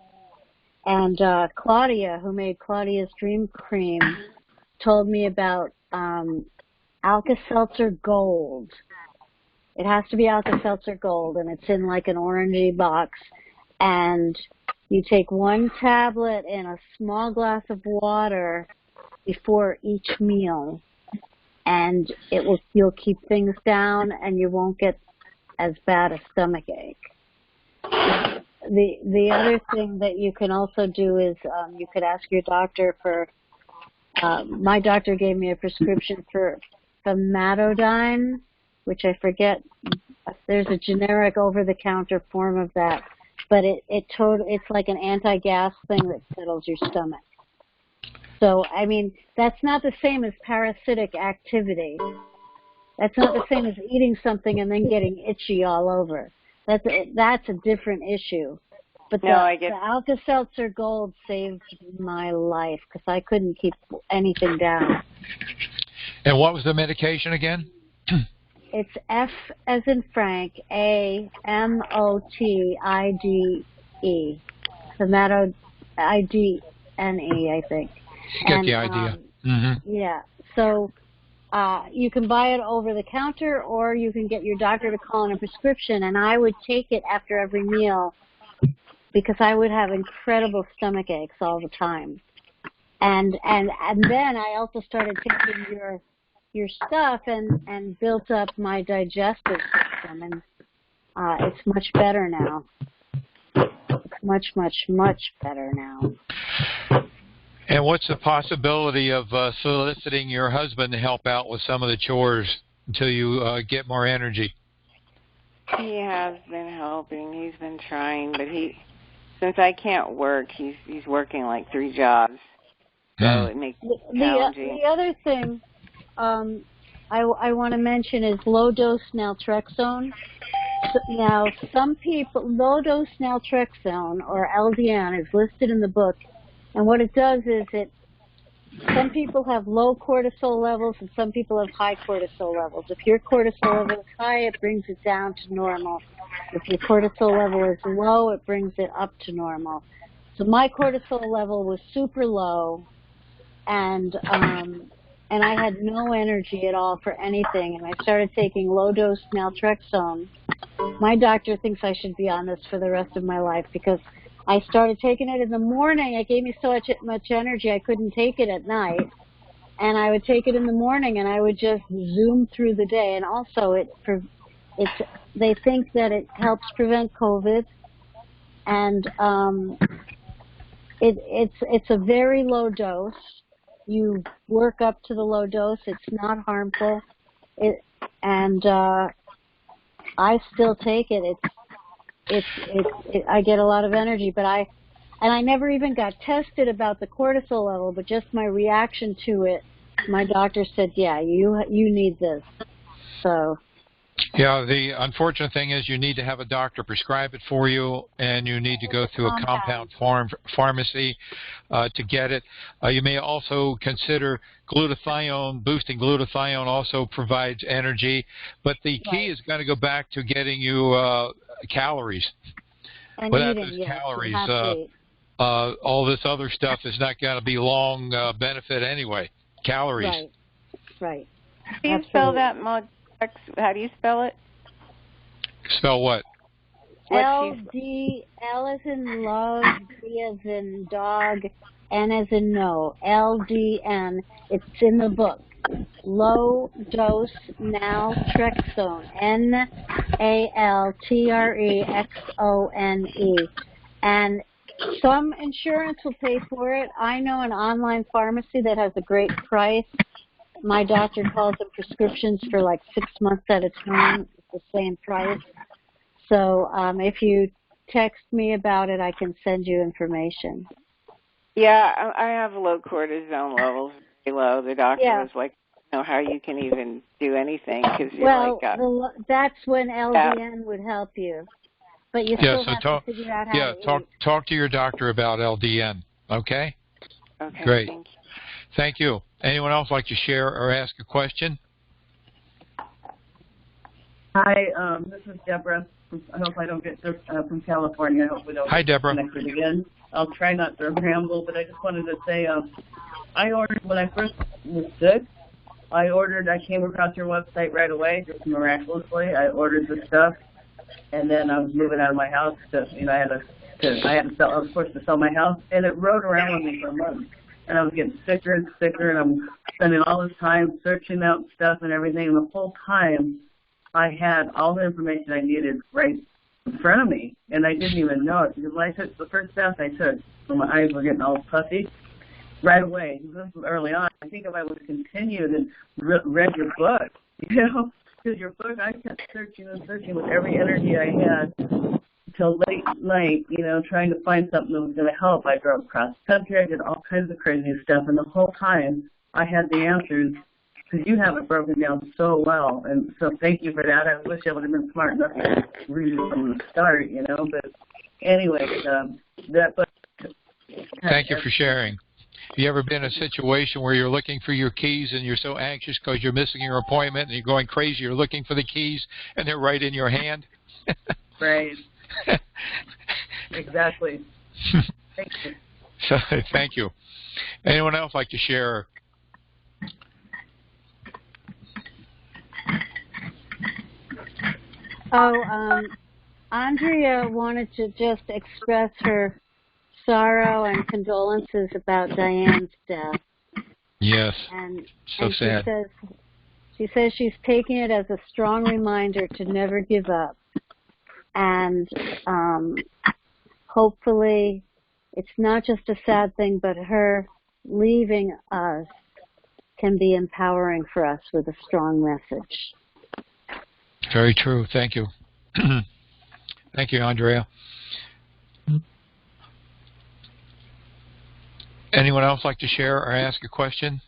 And Claudia, who made Claudia's Dream Cream, told me about Alka-Seltzer Gold. It has to be Alka-Seltzer Gold, and it's in like an orangey box. And you take 1 tablet in a small glass of water before each meal, and you'll keep things down, and you won't get as bad a stomach ache. The other thing that you can also do is you could ask your doctor for. My doctor gave me a prescription for Famotidine, which I forget. There's a generic over-the-counter form of that, but it's like an anti-gas thing that settles your stomach. So, I mean, that's not the same as parasitic activity. That's not the same as eating something and then getting itchy all over. That's a different issue. But the Alka-Seltzer Gold saved my life because I couldn't keep anything down.
And what was the medication again?
It's F as in Frank, A-M-O-T-I-D-E. Famotidine, I-D-N-E, I think.
Get the idea.
Yeah. So you can buy it over the counter, or you can get your doctor to call in a prescription, and I would take it after every meal because I would have incredible stomach aches all the time. And then I also started taking your stuff and built up my digestive system, and it's much better now. It's much, much, much better now.
And what's the possibility of soliciting your husband to help out with some of the chores until you get more energy?
He has been helping. He's been trying, but since I can't work, he's working like 3 jobs, so it makes it challenging.
The other thing I want to mention is low-dose naltrexone. Now, some people, low-dose naltrexone, or LDN, is listed in the book. And what it does is some people have low cortisol levels and some people have high cortisol levels. If your cortisol level is high, it brings it down to normal. If your cortisol level is low, it brings it up to normal. So my cortisol level was super low, and I had no energy at all for anything. And I started taking low-dose naltrexone. My doctor thinks I should be on this for the rest of my life because I started taking it in the morning. It gave me so much energy I couldn't take it at night. And I would take it in the morning and I would just zoom through the day. And also they think that it helps prevent COVID. And it's a very low dose. You work up to the low dose. It's not harmful. I still take it. I get a lot of energy, but I never even got tested about the cortisol level, but just my reaction to it. My doctor said, "Yeah, you need this." So.
Yeah, the unfortunate thing is you need to have a doctor prescribe it for you, and you need to go through a compound pharmacy to get it. You may also consider glutathione. Boosting glutathione also provides energy, but the key is going to go back to getting you calories.
And
without
eating,
those calories, all this other stuff is not going to be long benefit anyway. Calories.
Right.
How do you spell that, How do you spell it?
Spell what?
L-D, L as in love, D as in dog, N as in no. LDN. It's in the book. Low dose naltrexone. Naltrexone. And Some insurance will pay for it. I know an online pharmacy that has a great price. My doctor calls it prescriptions for like 6 months at a time. It's the same price. So if you text me about it, I can send you information.
Yeah, I have low cortisone levels, very low. The doctor was like, I don't know how you can even do anything because you're
that's when LDN would help you. But you still have to figure out how to eat.
Talk to your doctor about LDN, okay?
Okay,
great.
Thank you.
Thank you. Anyone else like to share or ask a question?
Hi, this is Deborah. I hope I don't get from California. I hope we don't
Hi, Deborah.
get connected again. I'll try not to ramble, but I just wanted to say I ordered, when I first was sick, I came across your website right away, just miraculously. I ordered the stuff, and then I was moving out of my house. I was forced to sell my house, and it rode around with me for months. And I was getting sicker and sicker, and I'm spending all this time searching out stuff and everything. And the whole time, I had all the information I needed right in front of me, and I didn't even know it. Because when I took the first bath I took, when my eyes were getting all puffy, right away, this was early on, I think if I would have continued and read your book, because your book, I kept searching and searching with every energy I had till late night, trying to find something that was going to help. I drove cross country, I did all kinds of crazy stuff, and the whole time I had the answers, because you have it broken down so well, and so thank you for that. I wish I would have been smart enough to read it from the start, but anyway, that book.
Thank you for sharing. Have you ever been in a situation where you're looking for your keys and you're so anxious because you're missing your appointment and you're going crazy, you're looking for the keys and they're right in your hand?
Right. Exactly. Thank you.
So, thank you. Anyone else like to share?
Andrea wanted to just express her sorrow and condolences about Diane's death.
Yes. So sad.
She says she's taking it as a strong reminder to never give up. And hopefully it's not just a sad thing, but her leaving us can be empowering for us with a strong message.
Very true. Thank you. Thank you, Andrea. Anyone else like to share or ask a question?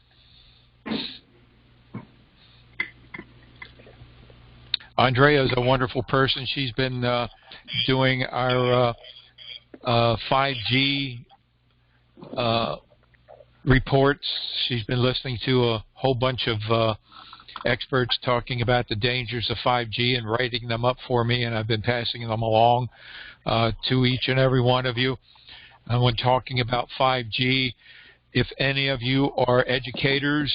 Andrea is a wonderful person. She's been doing our 5G reports. She's been listening to a whole bunch of experts talking about the dangers of 5G and writing them up for me, and I've been passing them along to each and every one of you. And when talking about 5G, if any of you are educators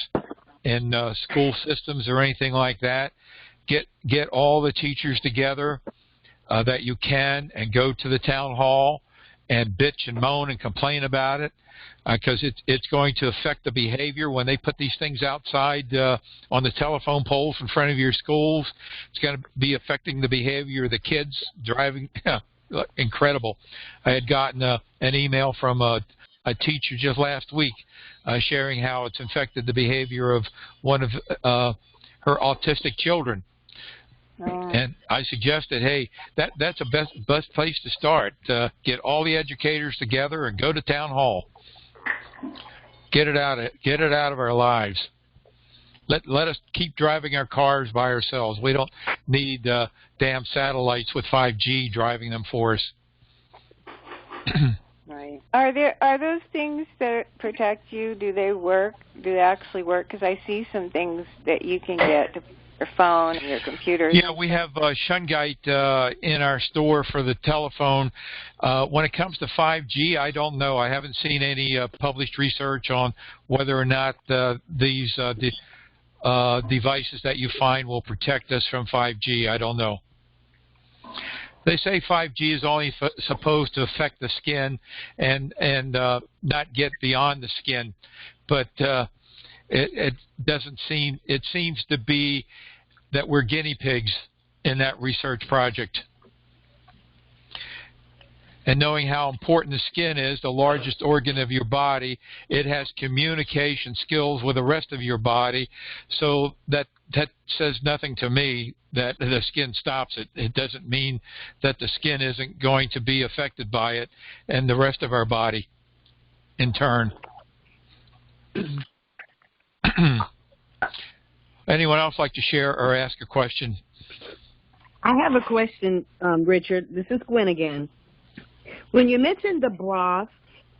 in school systems or anything like that, get all the teachers together that you can and go to the town hall and bitch and moan and complain about it, because it's going to affect the behavior when they put these things outside on the telephone poles in front of your schools. It's going to be affecting the behavior of the kids driving. Incredible. I had gotten an email from a teacher just last week sharing how it's affected the behavior of one of her autistic children. And I suggested, hey, that's a best place to start. Get all the educators together and go to town hall. Get it out of our lives. Let us keep driving our cars by ourselves. We don't need damn satellites with 5G driving them for us.
Right. Are those things that protect you? Do they work? Do they actually work? Because I see some things that you can get to put your phone and your computer.
Yeah, we have Shungite in our store for the telephone. When it comes to 5G, I don't know. I haven't seen any published research on whether or not these devices that you find will protect us from 5G. I don't know. They say 5G is only supposed to affect the skin and not get beyond the skin, but it doesn't seem. It seems to be that we're guinea pigs in that research project. and knowing how important the skin is, the largest organ of your body. It has communication skills with the rest of your body, so that says nothing to me that the skin stops it. It doesn't mean that the skin isn't going to be affected by it and the rest of our body in turn. Anyone else like to share or ask a question?
I have a question, Richard. This is Gwen again. When you mentioned the broth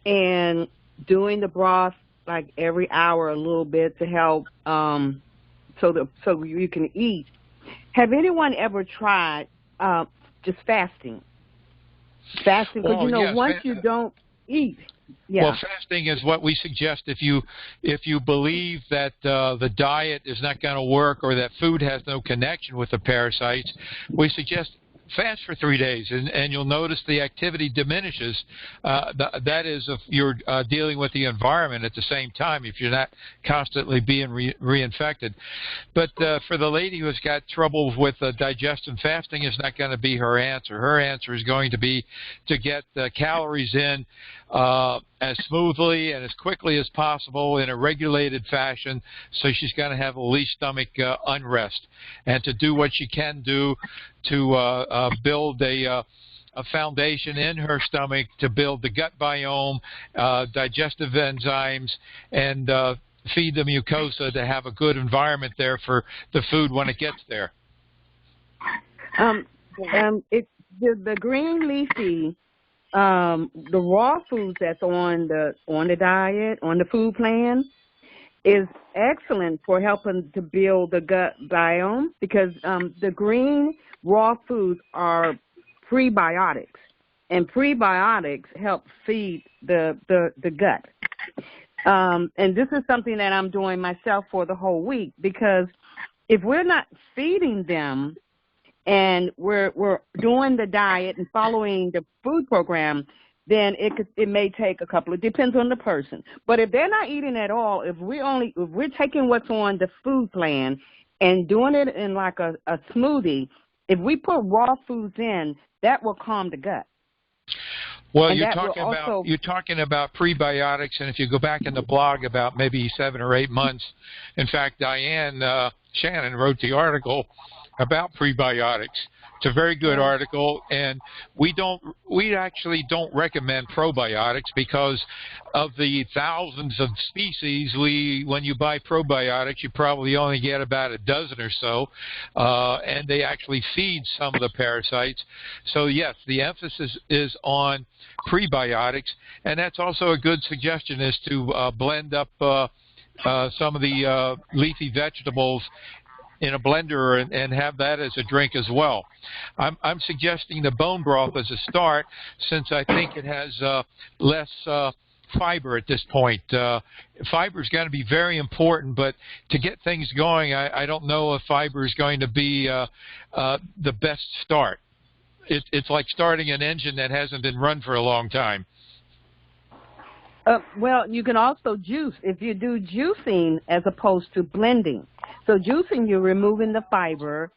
and doing the broth like every hour a little bit to help so you can eat, have anyone ever tried just fasting? Fasting, because
yes,
once you don't eat. Yeah.
Well, fasting is what we suggest if you believe that the diet is not going to work or that food has no connection with the parasites. We suggest fast for 3 days, and you'll notice the activity diminishes. That is if you're dealing with the environment at the same time, if you're not constantly being reinfected. But for the lady who has got trouble with digestion, fasting is not going to be her answer. Her answer is going to be to get calories in as smoothly and as quickly as possible in a regulated fashion, so she's going to have the least stomach unrest, and to do what she can do to build a foundation in her stomach to build the gut biome, digestive enzymes, and feed the mucosa to have a good environment there for the food when it gets there.
The green leafy, the raw foods that's on the diet, on the food plan, is excellent for helping to build the gut biome, because the green raw foods are prebiotics, and prebiotics help feed the gut. And this is something that I'm doing myself for the whole week, because if we're not feeding them and we're doing the diet and following the food program, then it may take a couple. It depends on the person. But if they're not eating at all, if we're taking what's on the food plan and doing it in like a smoothie, if we put raw foods in, that will calm the gut.
Well, you're talking about prebiotics, and if you go back in the blog about maybe 7 or 8 months, in fact, Diane Shannon wrote the article about prebiotics. It's a very good article, and we actually don't recommend probiotics because of the thousands of species. When you buy probiotics, you probably only get about a dozen or so, and they actually feed some of the parasites. So yes, the emphasis is on prebiotics, and that's also a good suggestion, is to blend up some of the leafy vegetables in a blender and have that as a drink as well. I'm suggesting the bone broth as a start, since I think it has less fiber at this point. Fiber is going to be very important, but to get things going, I don't know if fiber is going to be the best start. It's like starting an engine that hasn't been run for a long time.
Well, you can also juice if you do juicing as opposed to blending. So juicing, you're removing the fiber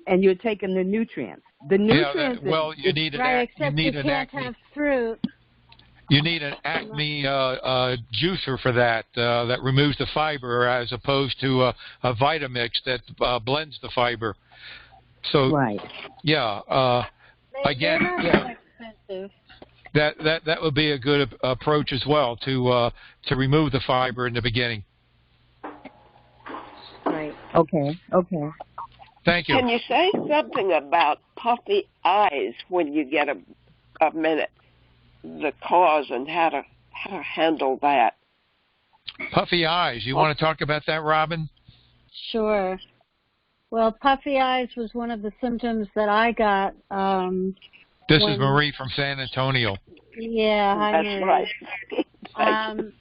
and you're taking the nutrients. The nutrients.
You need an Acme.
Have fruit.
You need an Acme juicer for that. That removes the fiber, as opposed to a Vitamix that blends the fiber. So
right.
Yeah. Again.
They're not expensive.
That would be a good approach as well, to remove the fiber in the beginning.
Right.
Okay.
Thank you.
Can you say something about puffy eyes when you get a minute? The cause and how to handle that.
Puffy eyes. You want to talk about that, Robin?
Sure. Well, puffy eyes was one of the symptoms that I got.
This is Marie from San Antonio.
Yeah, hi,
That's
Marie.
right.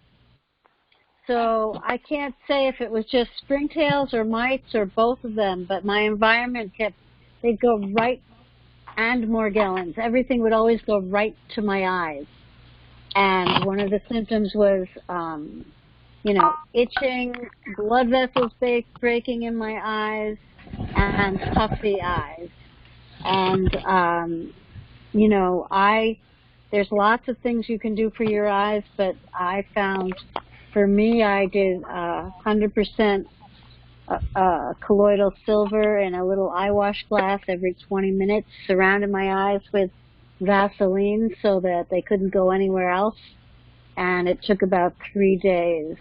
So I can't say if it was just springtails or mites or both of them, but my environment they'd go right, and Morgellons. Everything would always go right to my eyes. And one of the symptoms was, itching, blood vessels breaking in my eyes, and puffy eyes. And, there's lots of things you can do for your eyes, but I found, for me, I did 100% colloidal silver in a little eye wash glass every 20 minutes, surrounded my eyes with Vaseline so that they couldn't go anywhere else. And it took about 3 days.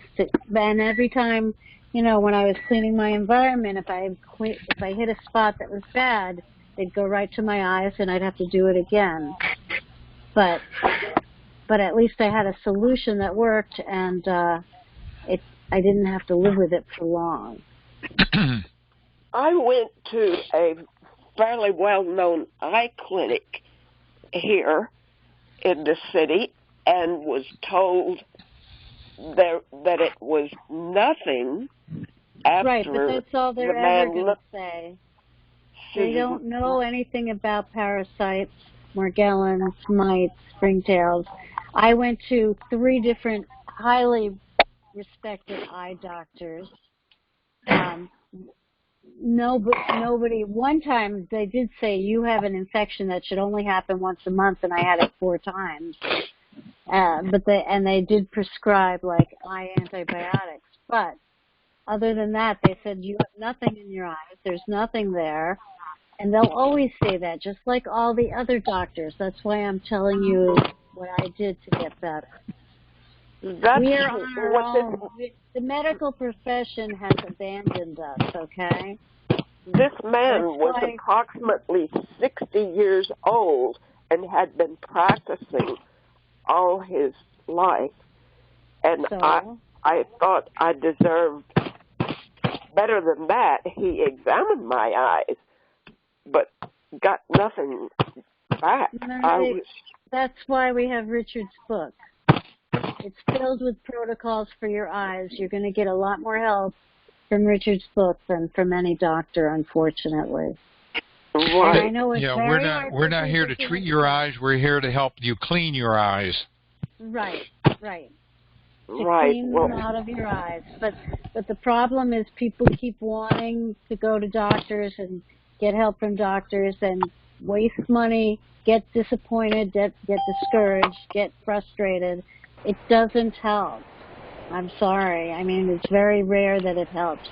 And every time, you know, when I was cleaning my environment, if I hit a spot that was bad, they'd go right to my eyes, and I'd have to do it again. But at least I had a solution that worked, and I didn't have to live with it for long.
I went to a fairly well-known eye clinic here in the city and was told that it was nothing after
right, but that's all they're ever going to say. They don't know anything about parasites, Morgellons, mites, springtails. I went to 3 different highly respected eye doctors. Nobody, one time they did say, you have an infection that should only happen once a month, and I had it 4 times. But they did prescribe like eye antibiotics. But other than that, they said, you have nothing in your eyes. There's nothing there. And they'll always say that, just like all the other doctors. That's why I'm telling you what I did to get better. We're on our own. The medical profession has abandoned us, okay?
This man was approximately 60 years old and had been practicing all his life. And so, I thought I deserved better than that. He examined my eyes, but got nothing back.
That's why we have Richard's book. It's filled with protocols for your eyes. You're going to get a lot more help from Richard's book than from any doctor, unfortunately.
Right.
And I know it's
we're not here to treat your eyes. We're here to help you clean your eyes.
Right. To clean them out of your eyes. But the problem is people keep wanting to go to doctors and get help from doctors and waste money, get disappointed, get discouraged, get frustrated. It doesn't help. I'm sorry. I mean, it's very rare that it helps,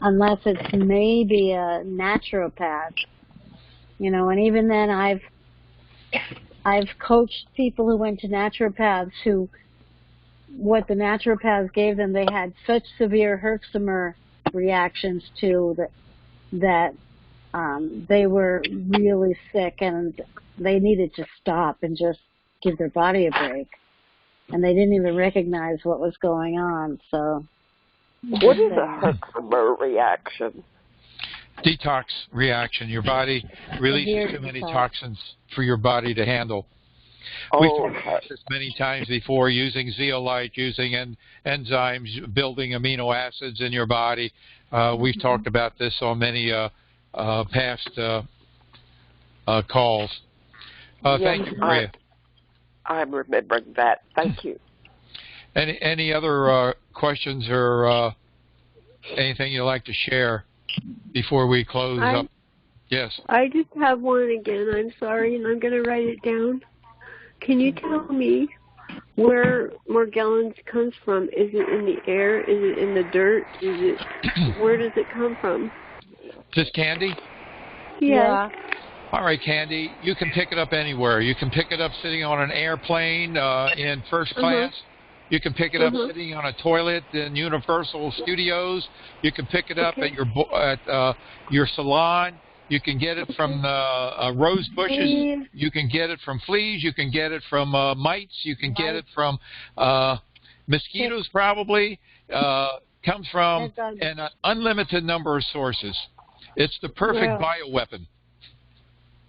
unless it's maybe a naturopath. You know, and even then I've coached people who went to naturopaths who, what the naturopaths gave them, they had such severe Herxheimer reactions to that they were really sick and they needed to stop and just give their body a break. And they didn't even recognize what was going on. So,
what is a Herxheimer reaction?
Detox reaction. Your body releases too many toxins for your body to handle. We've talked about this many times before, using zeolite, using enzymes, building amino acids in your body. We've talked about this on many past calls. Thank you, Maria.
I'm remembering that. Thank you.
Any other questions or anything you'd like to share before we close up? Yes.
I just have one again. I'm sorry, and I'm going to write it down. Can you tell me where Morgellons comes from? Is it in the air? Is it in the dirt? Where does it come from?
Just Candy?
Yeah.
All right, Candy, you can pick it up anywhere. You can pick it up sitting on an airplane in first class. You can pick it up sitting on a toilet in Universal Studios. You can pick it up at your salon. You can get it from rose bushes. You can get it from fleas. You can get it from mites. You can get it from mosquitoes, probably. Comes from an unlimited number of sources. It's the perfect bioweapon.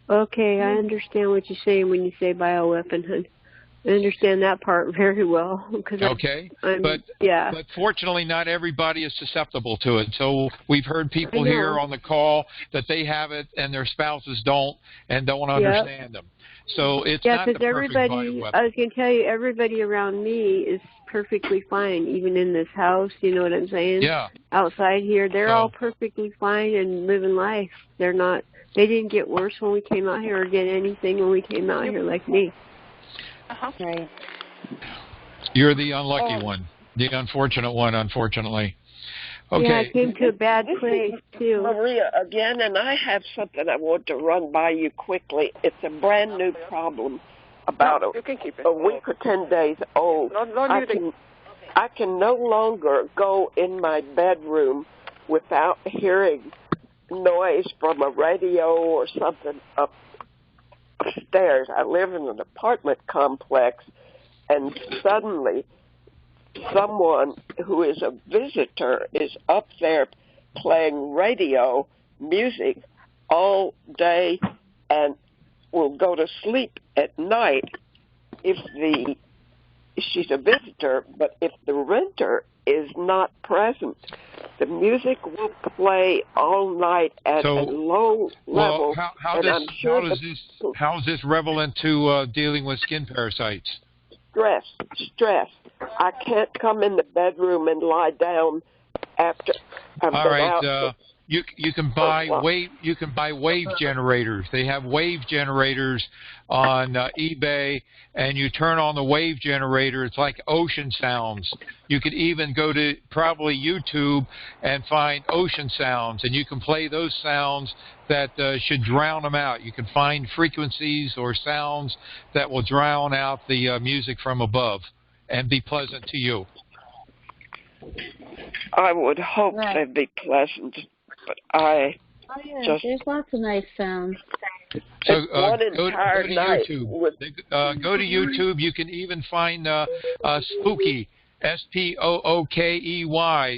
Okay, I understand what you're saying when you say bioweapon. I understand that part very well.
But fortunately not everybody is susceptible to it. So we've heard people here on the call that they have it and their spouses don't and don't understand them. So it's not the perfect bioweapon.
I can tell you, everybody around me is perfectly fine, even in this house, you know what I'm saying?
Yeah.
Outside here, they're all perfectly fine and living life. They didn't get worse when we came out here or get anything when we came out here like me.
Right.
You're the unlucky one, the unfortunate one, unfortunately. Okay.
Yeah, I came to a bad place, too.
Maria, again, and I have something I want to run by you quickly. It's a brand new problem about a week or 10 days old. I can no longer go in my bedroom without hearing noise from a radio or something upstairs. I live in an apartment complex, and suddenly someone who is a visitor is up there playing radio music all day and will go to sleep at night if she's a visitor, but if the renter is not present, the music will play all night at a low level.
How is this relevant to dealing with skin parasites?
Stress. I can't come in the bedroom and lie down after I've been out.
You can buy wave generators. They have wave generators on eBay, and you turn on the wave generator. It's like ocean sounds. You could even go to probably YouTube and find ocean sounds, and you can play those sounds that should drown them out. You can find frequencies or sounds that will drown out the music from above and be pleasant to you.
I would hope they'd be pleasant. But there's
lots of nice sounds.
So go to YouTube. Go to YouTube. You can even find Spooky, SPOOKEY,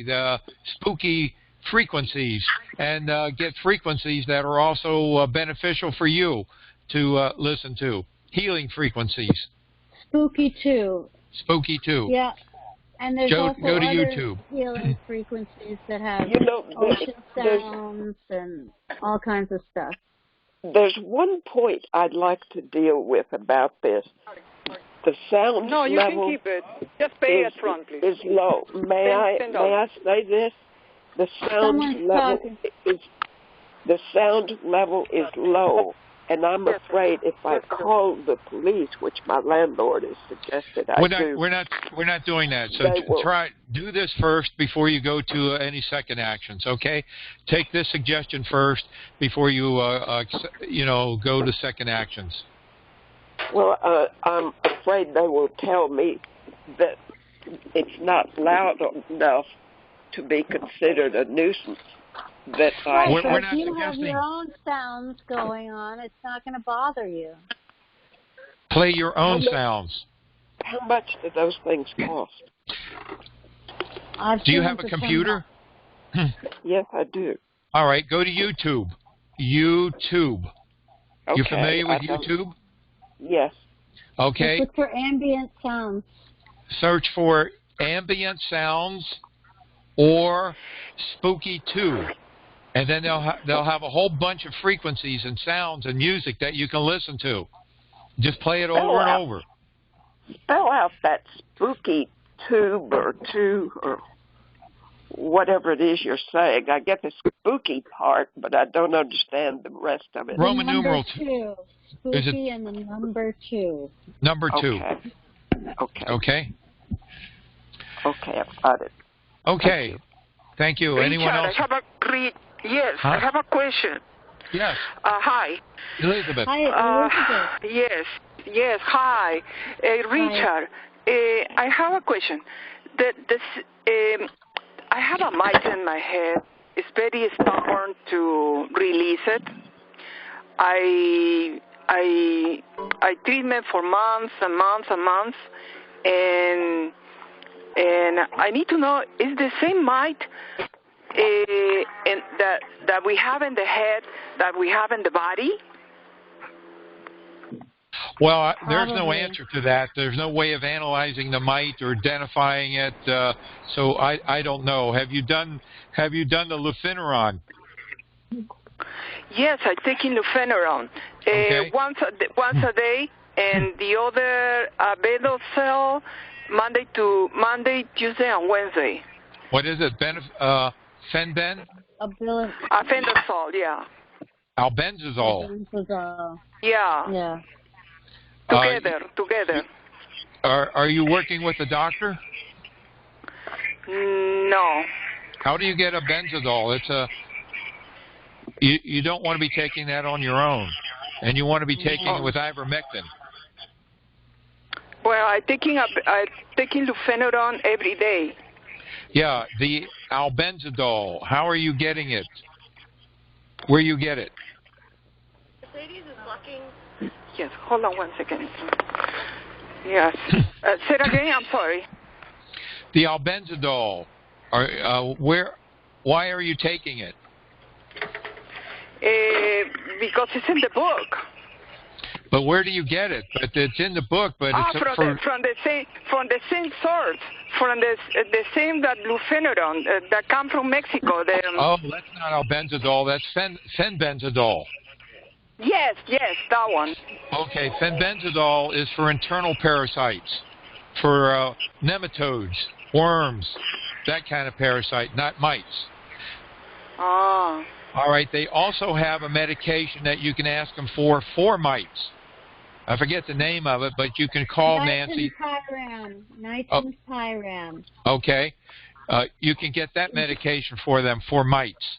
the spooky frequencies, and get frequencies that are also beneficial for you to listen to. Healing frequencies.
Spooky too. Yeah. And there's also
go to
other
YouTube.
healing frequencies that have ocean sounds and all kinds of stuff.
There's one point I'd like to deal with about this. The sound
level can keep it. Just pay up front, please.
Is low. May I say this? The sound level is low. And I'm afraid if I call the police, which my landlord has suggested
We're not doing that. So do this first before you go to any second actions, okay? Take this suggestion first before you go to second actions.
Well, I'm afraid they will tell me that it's not loud enough to be considered a nuisance. If
you have your own sounds going on, it's not going to bother you.
Play your own sounds.
How much do those things cost?
Do you have a computer?
Yes, I do.
All right, go to YouTube. YouTube.
Okay,
You familiar with YouTube?
Yes.
Okay.
Look for ambient sounds.
Search for ambient sounds or Spooky 2. And then they'll have a whole bunch of frequencies and sounds and music that you can listen to. Just play it over and over.
Spell out that Spooky tube or two or whatever it is you're saying. I get the spooky part, but I don't understand the rest of it.
Roman numeral
2. Spooky and the number 2.
Number 2.
Okay, I've got it.
Okay. Thank you. Anyone else?
I have a question.
Yes.
Hi.
Elizabeth.
Hi, Elizabeth.
Yes. Hi. Richard, I have a question. I have a mite in my head. It's very stubborn to release it. I treatment for months and months and months, and I need to know, is the same mite that we have in the head that we have in the body?
Well, there's no answer to that. There's no way of analyzing the mite or identifying it. So I don't know. Have you done the Lufeneron?
Yes, I'm taking Lufeneron once a day, and the other Bedocel Monday, Tuesday, and Wednesday.
What is it? Fenben?
Albendazole, yeah.
Albendazole.
Yeah.
Yeah.
Together.
Are you working with a doctor?
No.
How do you get a Benzodol? You don't want to be taking that on your own, and you want to be taking it with ivermectin.
Well, I'm taking lufenuron every day.
Yeah, the albendazole. How are you getting it? Where you get it?
Mercedes is blocking. Yes, hold on 1 second. Yes. Say it again. I'm sorry.
The albendazole. Why are you taking it?
Because it's in the book.
But where do you get it? But it's in the book. But it's
from the same source, from the same that lufenuron that come from Mexico.
Oh, that's not albendazole. That's fenbenzidole.
Yes, that one.
Okay, fenbenzidole is for internal parasites, for nematodes, worms, that kind of parasite, not mites.
Oh.
All right, they also have a medication that you can ask them for mites. I forget the name of it, but you can call Nancy.
Nitin Pyram.
Okay. You can get that medication for them for mites.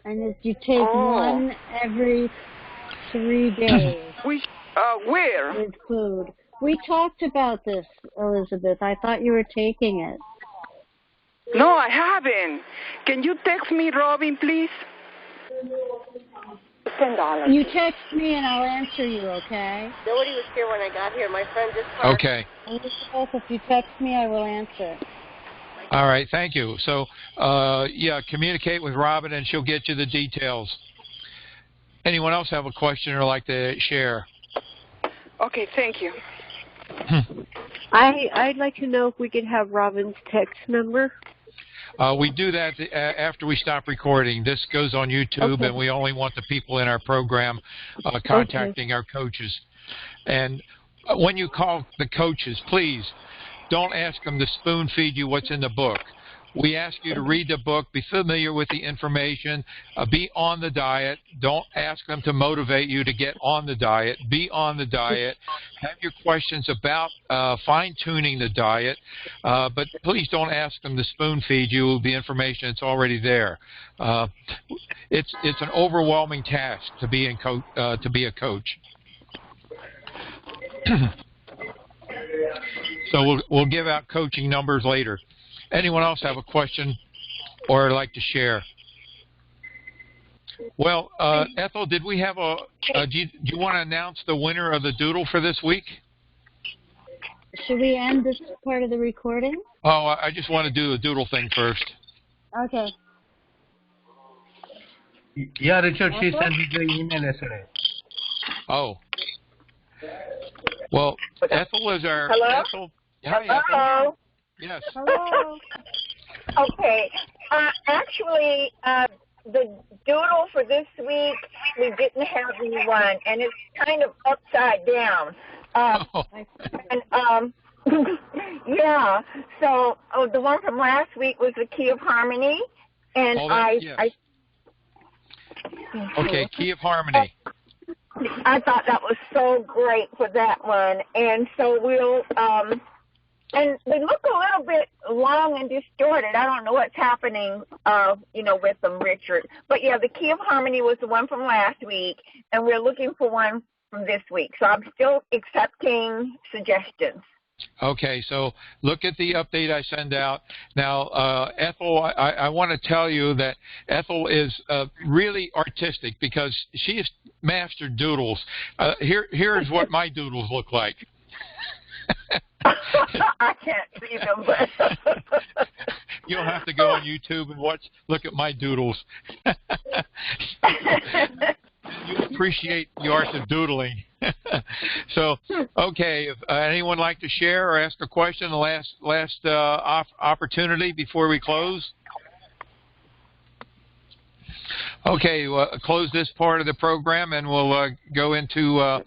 And if you take one every 3 days.
Where?
With food. We talked about this, Elizabeth. I thought you were taking it.
No, I haven't. Can you text me, Robin, please? $10.
You text me and I'll answer you, okay?
Nobody was here when I got here. My friend just parked.
Okay.
Elizabeth, if you text me, I will answer.
All right, thank you. So, communicate with Robin and she'll get you the details. Anyone else have a question or like to share?
Okay, thank you.
I'd like to know if we could have Robin's text number.
We do that after we stop recording. This goes on YouTube, and we only want the people in our program contacting our coaches. And when you call the coaches, please don't ask them to spoon feed you what's in the book. We ask you to read the book, be familiar with the information, be on the diet. Don't ask them to motivate you to get on the diet. Be on the diet. Have your questions about fine-tuning the diet, but please don't ask them to spoon-feed you the information that's already there. It's an overwhelming task to be a coach. So we'll give out coaching numbers later. Anyone else have a question or like to share? Well, Ethel, did we have do you want to announce the winner of the doodle for this week?
Should we end this part of the recording?
Oh, I just want to do the doodle thing first.
Okay.
Yeah, Richard, she sent me the email yesterday.
Oh. Well, Ethel is our...
Hello?
Ethel, hi,
Hello?
Ethel. Yes.
Hello. Okay. Actually, the doodle for this week, we didn't have one, and it's kind of upside down. Yeah. So the one from last week was the Key of Harmony, and
Okay, Key of Harmony.
I thought that was so great for that one, and so we'll and they look a little bit long and distorted. I don't know what's happening, with them, Richard. But yeah, the Key of Harmony was the one from last week, and we're looking for one from this week. So I'm still accepting suggestions.
Okay, so look at the update I send out. Now, Ethel, I want to tell you that Ethel is really artistic because she has mastered doodles. Here's what my doodles look like.
I can't see them, but
you'll have to go on YouTube and look at my doodles. You appreciate the art of doodling. So, okay, if anyone like to share or ask a question, the last opportunity before we close. Okay, we'll close this part of the program, and we'll go into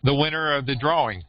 the winner of the drawing.